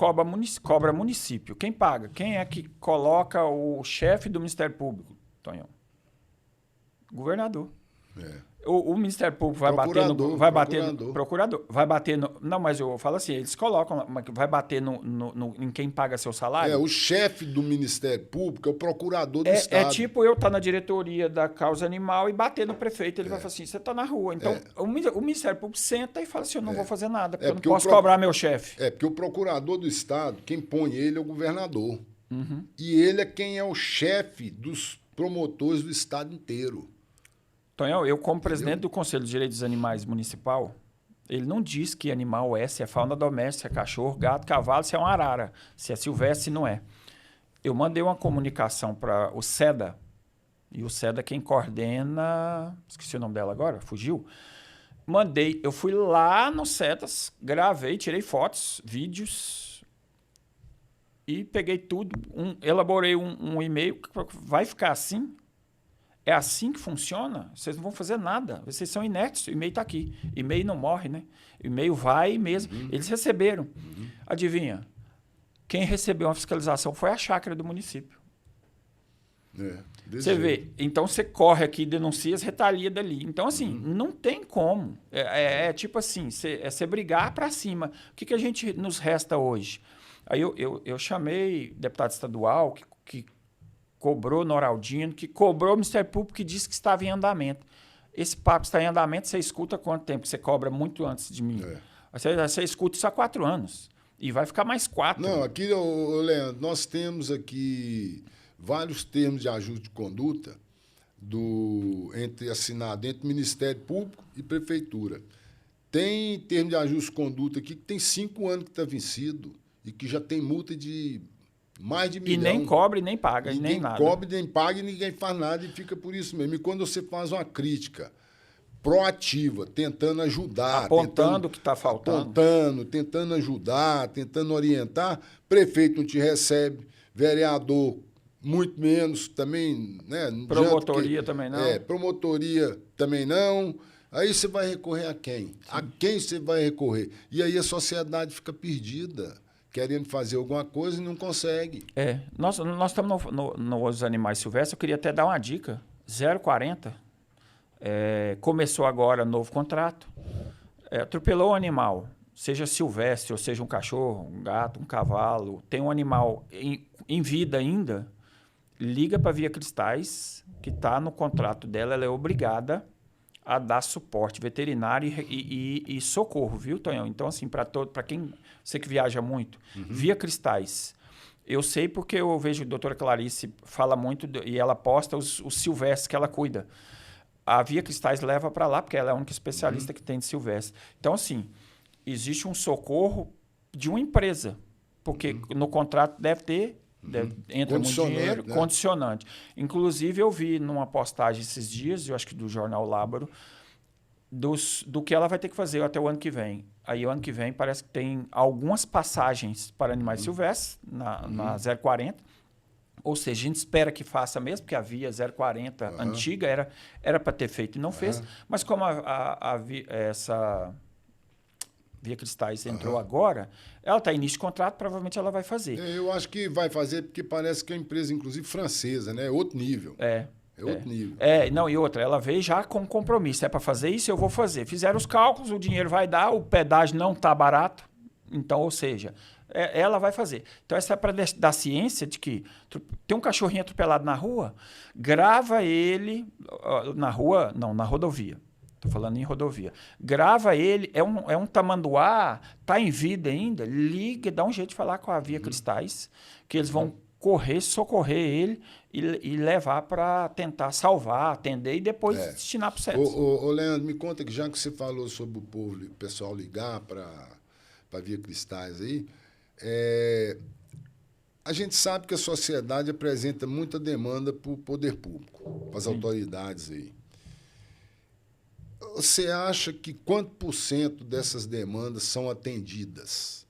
cobra município. Quem paga? Quem é que coloca o chefe do Ministério Público, Tonhão? Governador. O Ministério Público vai bater no... Procurador. Vai bater no... Não, mas eu falo assim, eles colocam... Vai bater em quem paga seu salário? O chefe do Ministério Público é o procurador do Estado. É tipo eu estar na diretoria da causa animal e bater no prefeito. Ele vai falar assim, você está na rua. Então, o Ministério Público senta e fala assim, eu não vou fazer nada, porque eu não posso cobrar meu chefe. Porque o procurador do Estado, quem põe ele é o governador. E ele é quem é o chefe dos promotores do Estado inteiro. Tonhão, eu como presidente do Conselho de Direitos dos Animais Municipal, ele não diz que animal é, se é fauna doméstica, se é cachorro, gato, cavalo, se é uma arara, se é silvestre, se não é. Eu mandei uma comunicação para o SEDA, e o SEDA quem coordena, esqueci o nome dela agora, fugiu. Eu fui lá no SEDAS, gravei, tirei fotos, vídeos, e peguei tudo, elaborei um e-mail, vai ficar assim? É assim que funciona? Vocês não vão fazer nada. Vocês são inertes. O e-mail está aqui. E-mail não morre, né? O e-mail vai mesmo. Eles receberam. Adivinha? Quem recebeu uma fiscalização foi a chácara do município. Você vê. Então, você corre aqui, denuncia, retalia dali. Então, assim, não tem como. É tipo assim, você brigar para cima. O que a gente nos resta hoje? Aí eu chamei deputado estadual que cobrou Noraldino, que cobrou o Ministério Público, que disse que estava em andamento. Esse papo está em andamento, você escuta há quanto tempo? Você cobra muito antes de mim. Você escuta isso há 4 anos. E vai ficar mais 4. Não, aqui, Leandro, nós temos aqui vários termos de ajuste de conduta assinado entre Ministério Público e Prefeitura. Tem termo de ajuste de conduta aqui que tem 5 anos que está vencido e que já tem multa de mais de 1 milhão. E nem cobre, nem paga, nem nada. Ninguém cobre, nem paga e ninguém faz nada e fica por isso mesmo. E quando você faz uma crítica proativa, tentando ajudar... Apontando o que está faltando. Tentando ajudar, tentando orientar, prefeito não te recebe, vereador muito menos, também... Né, promotoria também não. Promotoria também não. Aí você vai recorrer a quem? Sim. A quem você vai recorrer? E aí a sociedade fica perdida, querendo fazer alguma coisa e não consegue. Nós estamos nos animais silvestres, eu queria até dar uma dica. 040, começou agora novo contrato, atropelou um animal, seja silvestre, ou seja um cachorro, um gato, um cavalo, tem um animal em vida ainda, liga para a Via Cristais, que está no contrato dela, ela é obrigada a dar suporte veterinário e socorro, viu, Tonhão? Então, assim, para quem... Você que viaja muito, Via Cristais. Eu sei porque eu vejo a doutora Clarice fala muito e ela posta os silvestres que ela cuida. A Via Cristais leva para lá, porque ela é a única especialista que tem de silvestre. Então, assim, existe um socorro de uma empresa, porque no contrato deve ter... entra muito dinheiro, né? Condicionante. Inclusive, eu vi numa postagem esses dias, eu acho que do Jornal Lábaro, do que ela vai ter que fazer até o ano que vem. Aí, o ano que vem, parece que tem algumas passagens para animais silvestres na 040. Ou seja, a gente espera que faça mesmo, porque a Via 040 antiga era para ter feito e não fez. Mas como essa Via Cristais entrou agora, ela está em início de contrato, provavelmente ela vai fazer. Eu acho que vai fazer, porque parece que é uma empresa, inclusive, francesa, né? É outro nível. Outro nível. Não, e outra, ela veio já com compromisso. É para fazer isso, eu vou fazer. Fizeram os cálculos, o dinheiro vai dar, o pedágio não está barato. Então, ou seja, ela vai fazer. Então, essa é para dar ciência de que tem um cachorrinho atropelado na rua, grava ele na rua, não, na rodovia. Estou falando em rodovia. Grava ele, é um tamanduá, está em vida ainda, liga, dá um jeito de falar com a Via Cristais, que eles vão socorrer ele e levar para tentar salvar, atender e depois destinar para o CEPS. Ô, Leandro, me conta que já que você falou sobre o pessoal ligar para a Via Cristais aí, a gente sabe que a sociedade apresenta muita demanda para o poder público, para as autoridades aí. Você acha que quanto por cento dessas demandas são atendidas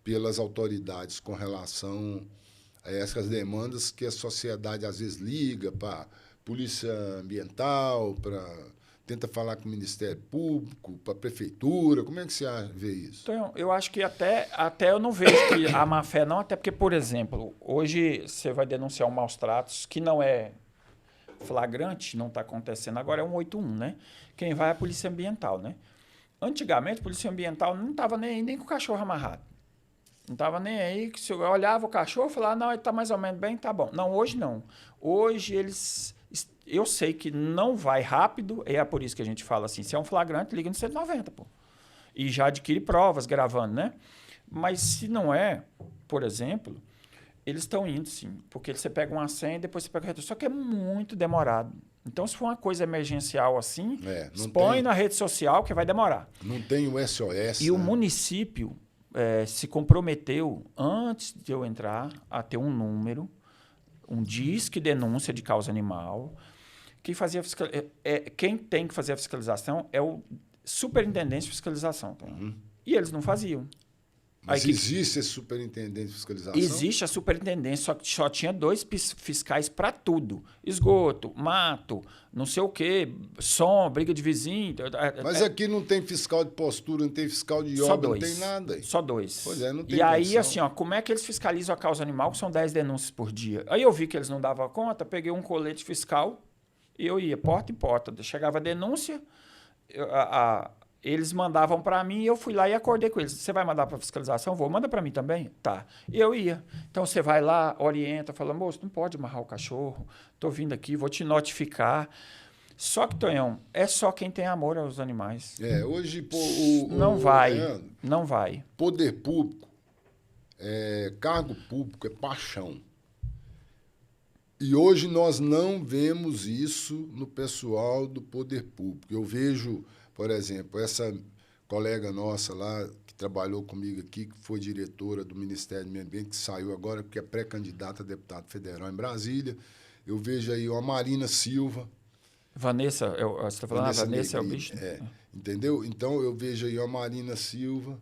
pelas autoridades com relação a essas demandas que a sociedade às vezes liga para polícia ambiental, tenta falar com o Ministério Público, para a prefeitura? Como é que você vê isso? Então, eu acho que até eu não vejo que a má-fé não, até porque, por exemplo, hoje você vai denunciar um maus-tratos que não é flagrante, não está acontecendo agora, é um 181, né? Quem vai é a polícia ambiental, né? Antigamente, a polícia ambiental não estava nem com o cachorro amarrado. Não estava nem aí, que se eu olhava o cachorro e falava, não, ele está mais ou menos bem, tá bom. Não, hoje não. Hoje eu sei que não vai rápido, é por isso que a gente fala assim, se é um flagrante, liga no 190, pô. E já adquire provas gravando, né? Mas se não é, por exemplo, eles estão indo sim, porque você pega uma senha e depois você pega o retorno. Só que é muito demorado. Então, se for uma coisa emergencial assim, expõe na rede social que vai demorar. Não tem o SOS. E o município se comprometeu, antes de eu entrar, a ter um número, um disque denúncia de causa animal. Quem tem que fazer a fiscalização é o superintendente de fiscalização. Tá? E eles não faziam. Mas existe esse superintendente de fiscalização? Existe a superintendência, só que só tinha 2 fiscais para tudo. Esgoto, mato, não sei o quê, som, briga de vizinho. Mas aqui não tem fiscal de postura, não tem fiscal de obra, não tem nada. Aí. Só 2. Pois é, não tem E aí, assim, como é que eles fiscalizam a causa animal? São 10 denúncias por dia. Aí eu vi que eles não davam conta, peguei um colete fiscal e eu ia porta em porta. Chegava a denúncia, eles mandavam para mim e eu fui lá e acordei com eles. Você vai mandar para fiscalização? Vou. Manda para mim também? Tá. E eu ia. Então, você vai lá, orienta, fala, moço, não pode amarrar o cachorro. Estou vindo aqui, vou te notificar. Só que, Tonhão, é só quem tem amor aos animais. Hoje... Não vai. Poder público, cargo público é paixão. E hoje nós não vemos isso no pessoal do poder público. Eu vejo... Por exemplo, essa colega nossa lá, que trabalhou comigo aqui, que foi diretora do Ministério do Meio Ambiente, que saiu agora, porque é pré-candidata a deputado federal em Brasília. Eu vejo aí a Marina Silva. Vanessa, você está falando Vanessa é o bicho? Entendeu? Então, eu vejo aí a Marina Silva.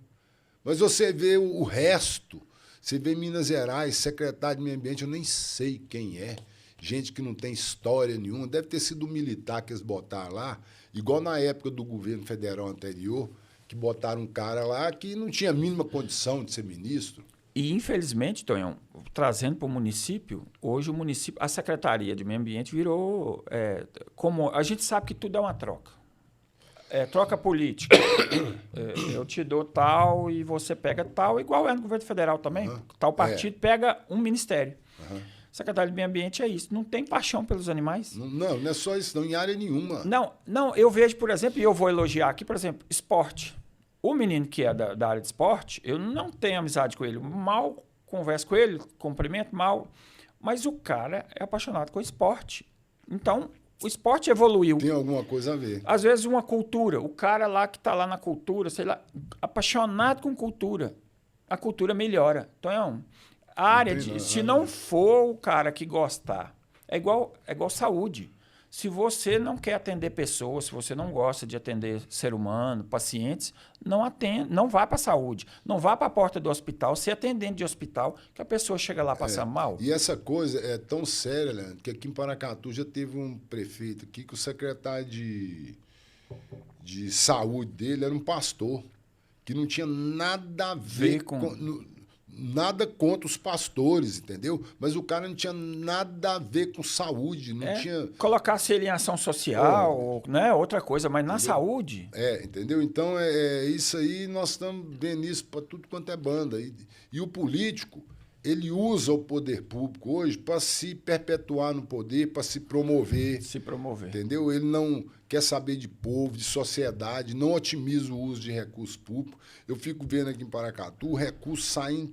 Mas você vê o resto. Você vê Minas Gerais, secretário de Meio Ambiente, eu nem sei quem é. Gente que não tem história nenhuma. Deve ter sido um militar que eles botaram lá, igual na época do governo federal anterior, que botaram um cara lá que não tinha a mínima condição de ser ministro. E, infelizmente, Tonhão, trazendo para o município, hoje o município, a Secretaria de Meio Ambiente virou... como a gente sabe que tudo é uma troca. Troca política. Eu te dou tal e você pega tal, igual é no governo federal também. Tal partido pega um ministério. Secretário de Meio Ambiente é isso. Não tem paixão pelos animais. Não é só isso, não, em área nenhuma. Não, eu vejo, por exemplo, e eu vou elogiar aqui, por exemplo, esporte. O menino que é da área de esporte, eu não tenho amizade com ele. Mal converso com ele, cumprimento mal. Mas o cara é apaixonado com o esporte. Então, o esporte evoluiu. Tem alguma coisa a ver. Às vezes, uma cultura. O cara lá que está lá na cultura, sei lá, apaixonado com cultura. A cultura melhora. Então, a área se não for o cara que gostar, é igual saúde. Se você não quer atender pessoas, se você não gosta de atender ser humano, pacientes, não vá para a saúde. Não vá para a porta do hospital, ser atendente de hospital, que a pessoa chega lá passando mal. E essa coisa é tão séria, Leandro, que aqui em Paracatu já teve um prefeito aqui que o secretário de saúde dele era um pastor, que não tinha nada a ver nada contra os pastores, entendeu? Mas o cara não tinha nada a ver com saúde, não tinha... Colocasse ele em ação social, né? Outra coisa, mas na saúde... entendeu? Então, isso aí, nós estamos vendo isso para tudo quanto é banda. E o político, ele usa o poder público hoje para se perpetuar no poder, para se promover. Entendeu? Ele não quer saber de povo, de sociedade, não otimiza o uso de recursos públicos. Eu fico vendo aqui em Paracatu o recurso saindo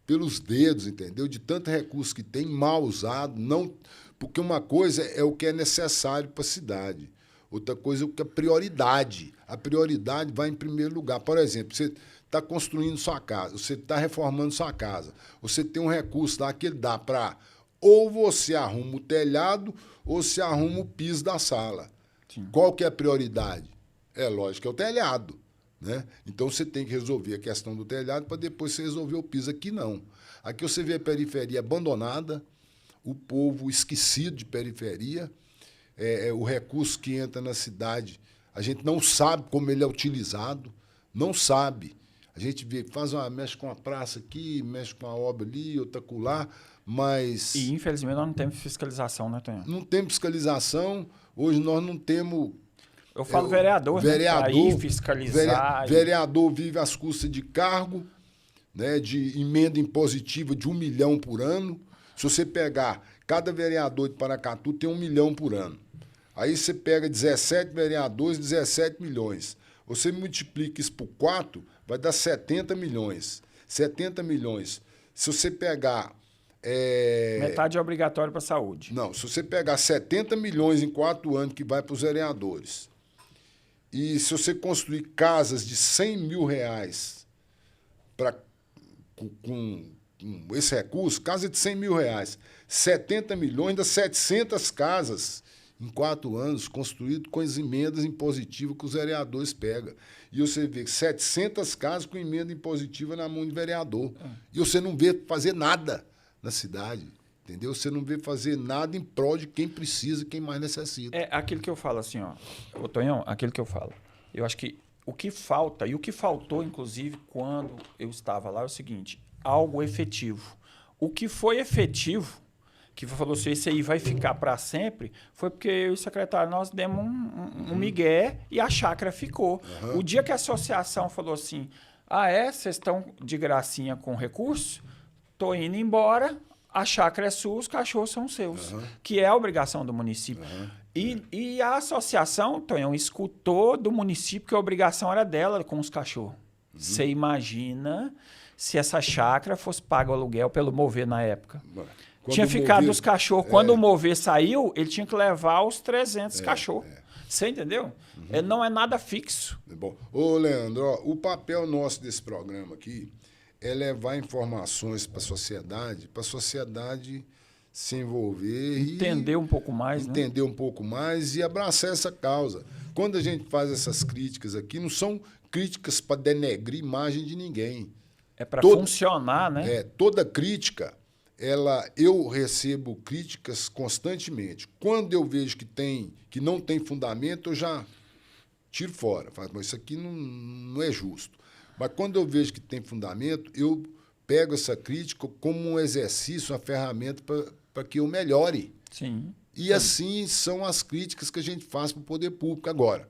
pelos dedos, entendeu? De tanto recurso que tem, mal usado, porque uma coisa é o que é necessário para a cidade, outra coisa é o que é prioridade. A prioridade vai em primeiro lugar. Por exemplo, você está construindo sua casa, você está reformando sua casa, você tem um recurso lá que dá para ou você arruma o telhado ou você arruma o piso da sala. Sim. Qual que é a prioridade? É lógico que é o telhado, né? Então você tem que resolver a questão do telhado para depois você resolver o piso. Aqui não. Aqui você vê a periferia abandonada, o povo esquecido de periferia, o recurso que entra na cidade, a gente não sabe como ele é utilizado, não sabe. A gente vê, mexe com a praça aqui, mexe com a obra ali, outra acolá, mas... E, infelizmente, nós não temos fiscalização, né, Tonhão? Não temos fiscalização. Hoje nós não temos... Eu falo vereador, né? Pra ir fiscalizar. Vereador vive às custas de cargo, né, de emenda impositiva de 1 milhão por ano. Se você pegar, cada vereador de Paracatu tem 1 milhão por ano. Aí você pega 17 vereadores, 17 milhões. Você multiplica isso por 4, vai dar 70 milhões. 70 milhões. Se você pegar... Metade é obrigatório para a saúde. Não, se você pegar 70 milhões em 4 anos que vai para os vereadores, e se você construir casas de 100 mil reais com esse recurso, casa de 100 mil reais, 70 milhões, dá 700 casas em 4 anos, construído com as emendas impositivas que os vereadores pegam. E você vê 700 casas com emenda impositiva na mão de vereador. E você não vê fazer nada na cidade, entendeu? Você não vê fazer nada em prol de quem precisa, quem mais necessita. É aquilo que eu falo assim, ó. Ô, Tonhão, aquilo que eu falo. Eu acho que o que falta, e o que faltou, inclusive, quando eu estava lá, é o seguinte, algo efetivo. O que foi efetivo, que falou assim, esse aí vai ficar para sempre, foi porque eu e o secretário, nós demos um migué e a chácara ficou. O dia que a associação falou assim, vocês estão de gracinha com recurso? Tô indo embora, a chácara é sua, os cachorros são seus, que é a obrigação do município. E a associação, Tonhão, escutou do município que a obrigação era dela com os cachorros. Você imagina se essa chácara fosse paga o aluguel pelo Mover na época. Tinha ficado os cachorros. Quando o Mover saiu, ele tinha que levar os 300 cachorros. Você entendeu? Não é nada fixo. Bom. Ô, Leandro, ó, o papel nosso desse programa aqui é levar informações para a sociedade se envolver entender um pouco mais, entender um pouco mais e abraçar essa causa. Quando a gente faz essas críticas aqui, não são críticas para denegrir imagem de ninguém. É para funcionar, né? Toda crítica, eu recebo críticas constantemente. Quando eu vejo que não tem fundamento, eu já tiro fora. Falo, mas isso aqui não é justo. Mas quando eu vejo que tem fundamento, eu pego essa crítica como um exercício, uma ferramenta para que eu melhore. Sim. E assim são as críticas que a gente faz para o poder público. Agora,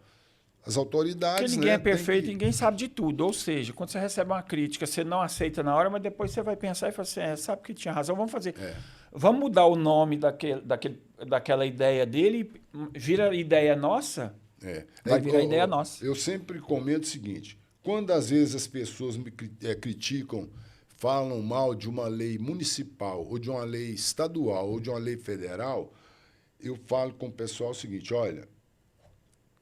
as autoridades... Porque ninguém é perfeito, ninguém sabe de tudo. Ou seja, quando você recebe uma crítica, você não aceita na hora, mas depois você vai pensar e fala assim, sabe que tinha razão, vamos fazer. Vamos mudar o nome daquela ideia dele, vira ideia nossa, vai virar ideia nossa. Eu sempre comento o seguinte... Quando, às vezes, as pessoas me criticam, falam mal de uma lei municipal, ou de uma lei estadual, ou de uma lei federal, eu falo com o pessoal o seguinte, olha,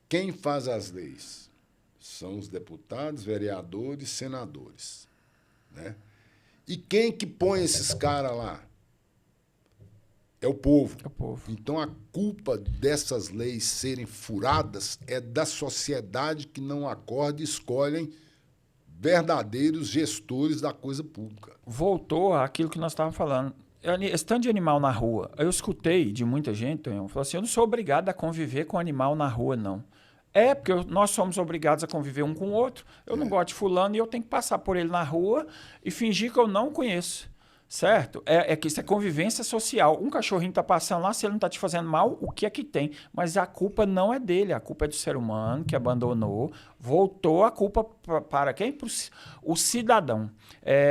quem faz as leis são os deputados, vereadores, senadores, né? E quem que põe esses caras lá? É o povo. É o povo. Então, a culpa dessas leis serem furadas é da sociedade que não acorda e escolhem verdadeiros gestores da coisa pública. Voltou àquilo que nós estávamos falando. Esse tanto de animal na rua. Eu escutei de muita gente, Tonhão, falou assim, eu não sou obrigado a conviver com animal na rua, não. Porque nós somos obrigados a conviver um com o outro. Eu não gosto de fulano e eu tenho que passar por ele na rua e fingir que eu não conheço. Certo? Que isso é convivência social. Um cachorrinho está passando lá, se ele não está te fazendo mal, o que é que tem? Mas a culpa não é dele, a culpa é do ser humano que abandonou, voltou a culpa para quem? Para o cidadão.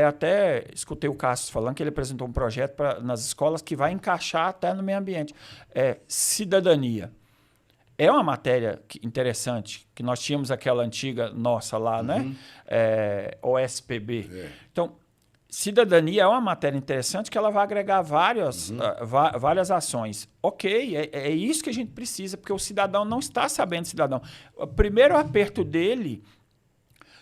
Até escutei o Cássio falando que ele apresentou um projeto nas escolas que vai encaixar até no meio ambiente. Cidadania. É uma matéria interessante, que nós tínhamos aquela antiga nossa lá, né? OSPB. Então, cidadania é uma matéria interessante que ela vai agregar várias ações. Ok, é isso que a gente precisa, porque o cidadão não está sabendo cidadão. O primeiro aperto dele,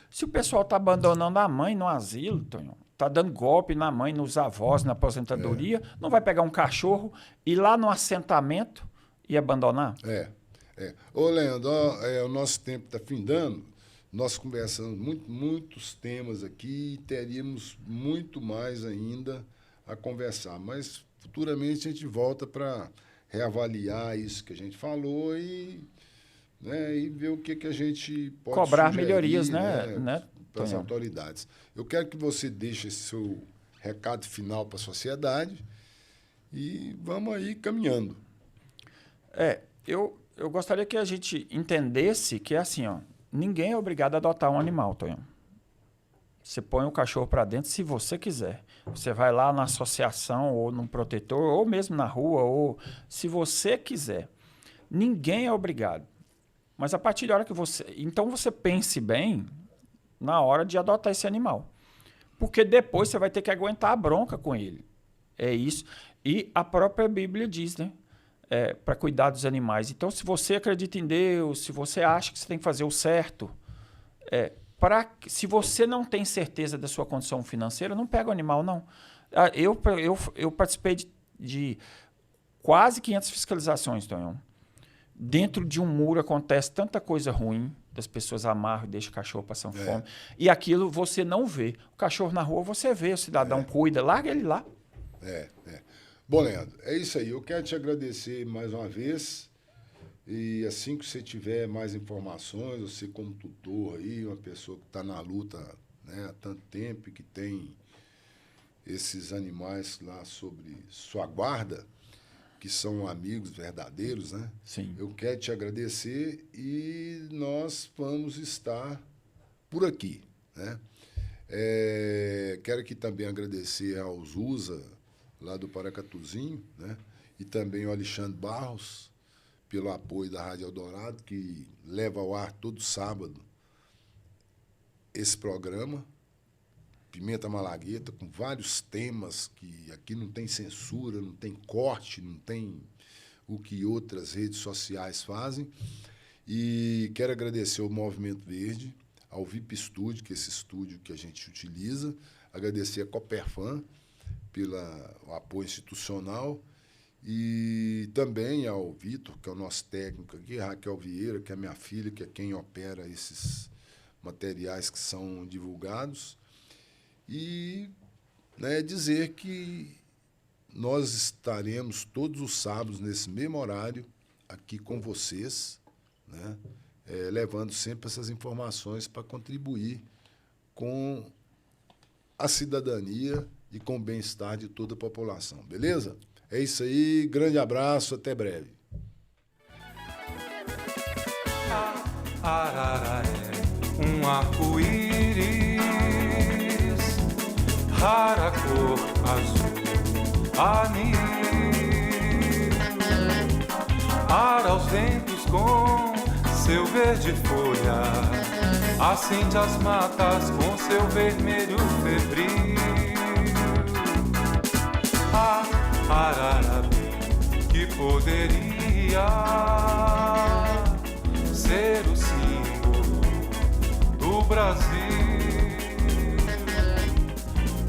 se o pessoal está abandonando a mãe no asilo, Tonhão, está dando golpe na mãe, nos avós, na aposentadoria, não vai pegar um cachorro e ir lá no assentamento e abandonar? Ô, Leandro, ó, o nosso tempo está findando. Nós conversamos muitos temas aqui e teríamos muito mais ainda a conversar. Mas futuramente a gente volta para reavaliar isso que a gente falou e ver o que a gente pode Cobrar sugerir, melhorias, né, para as Tonhão? autoridades. Eu quero que você deixe esse seu recado final para a sociedade e vamos aí caminhando. Eu gostaria que a gente entendesse que é assim, ó, ninguém é obrigado a adotar um animal, Tonhão. Você põe o cachorro para dentro se você quiser. Você vai lá na associação ou num protetor, ou mesmo na rua, ou se você quiser. Ninguém é obrigado. Mas a partir da hora que você... Então você pense bem na hora de adotar esse animal. Porque depois você vai ter que aguentar a bronca com ele. É isso. E a própria Bíblia diz, né? Para cuidar dos animais. Então, se você acredita em Deus, se você acha que você tem que fazer o certo, se você não tem certeza da sua condição financeira, não pega o animal, não. Eu participei de quase 500 fiscalizações, Tonhão. Dentro de um muro acontece tanta coisa ruim, das pessoas amarram e deixam o cachorro passando fome. E aquilo você não vê. O cachorro na rua você vê, o cidadão cuida, larga ele lá. Bom, Leandro, é isso aí. Eu quero te agradecer mais uma vez. E assim que você tiver mais informações, você como tutor aí, uma pessoa que está na luta, né, há tanto tempo e que tem esses animais lá sobre sua guarda, que são amigos verdadeiros, né? Sim. Eu quero te agradecer e nós vamos estar por aqui, né? Quero aqui também agradecer ao Zusa, lá do Paracatuzinho, né? E também ao Alexandre Barros, pelo apoio da Rádio Eldorado, que leva ao ar todo sábado esse programa, Pimenta Malagueta, com vários temas que aqui não tem censura, não tem corte, não tem o que outras redes sociais fazem. E quero agradecer ao Movimento Verde, ao VIP Studio, que é esse estúdio que a gente utiliza, agradecer a Coperfan pelo apoio institucional e também ao Vitor, que é o nosso técnico aqui, a Raquel Vieira, que é minha filha, que é quem opera esses materiais que são divulgados. E dizer que nós estaremos todos os sábados, nesse mesmo horário, aqui com vocês, né, levando sempre essas informações para contribuir com a cidadania e com o bem-estar de toda a população. Beleza? É isso aí, grande abraço, até breve. Arara é um arco-íris, rara cor azul, anil. Ara aos ventos com seu verde folha, acende as matas com seu vermelho febril. A arara que poderia ser o símbolo do Brasil.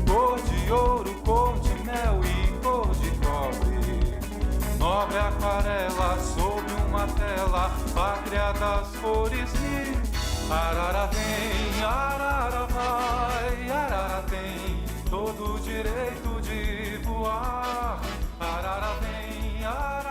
Cor de ouro, cor de mel e cor de cobre, nobre aquarela sobre uma tela, pátria das cores mil. Arara vem, arara vai, arara tem todo o direito de voar. Arara vem, arara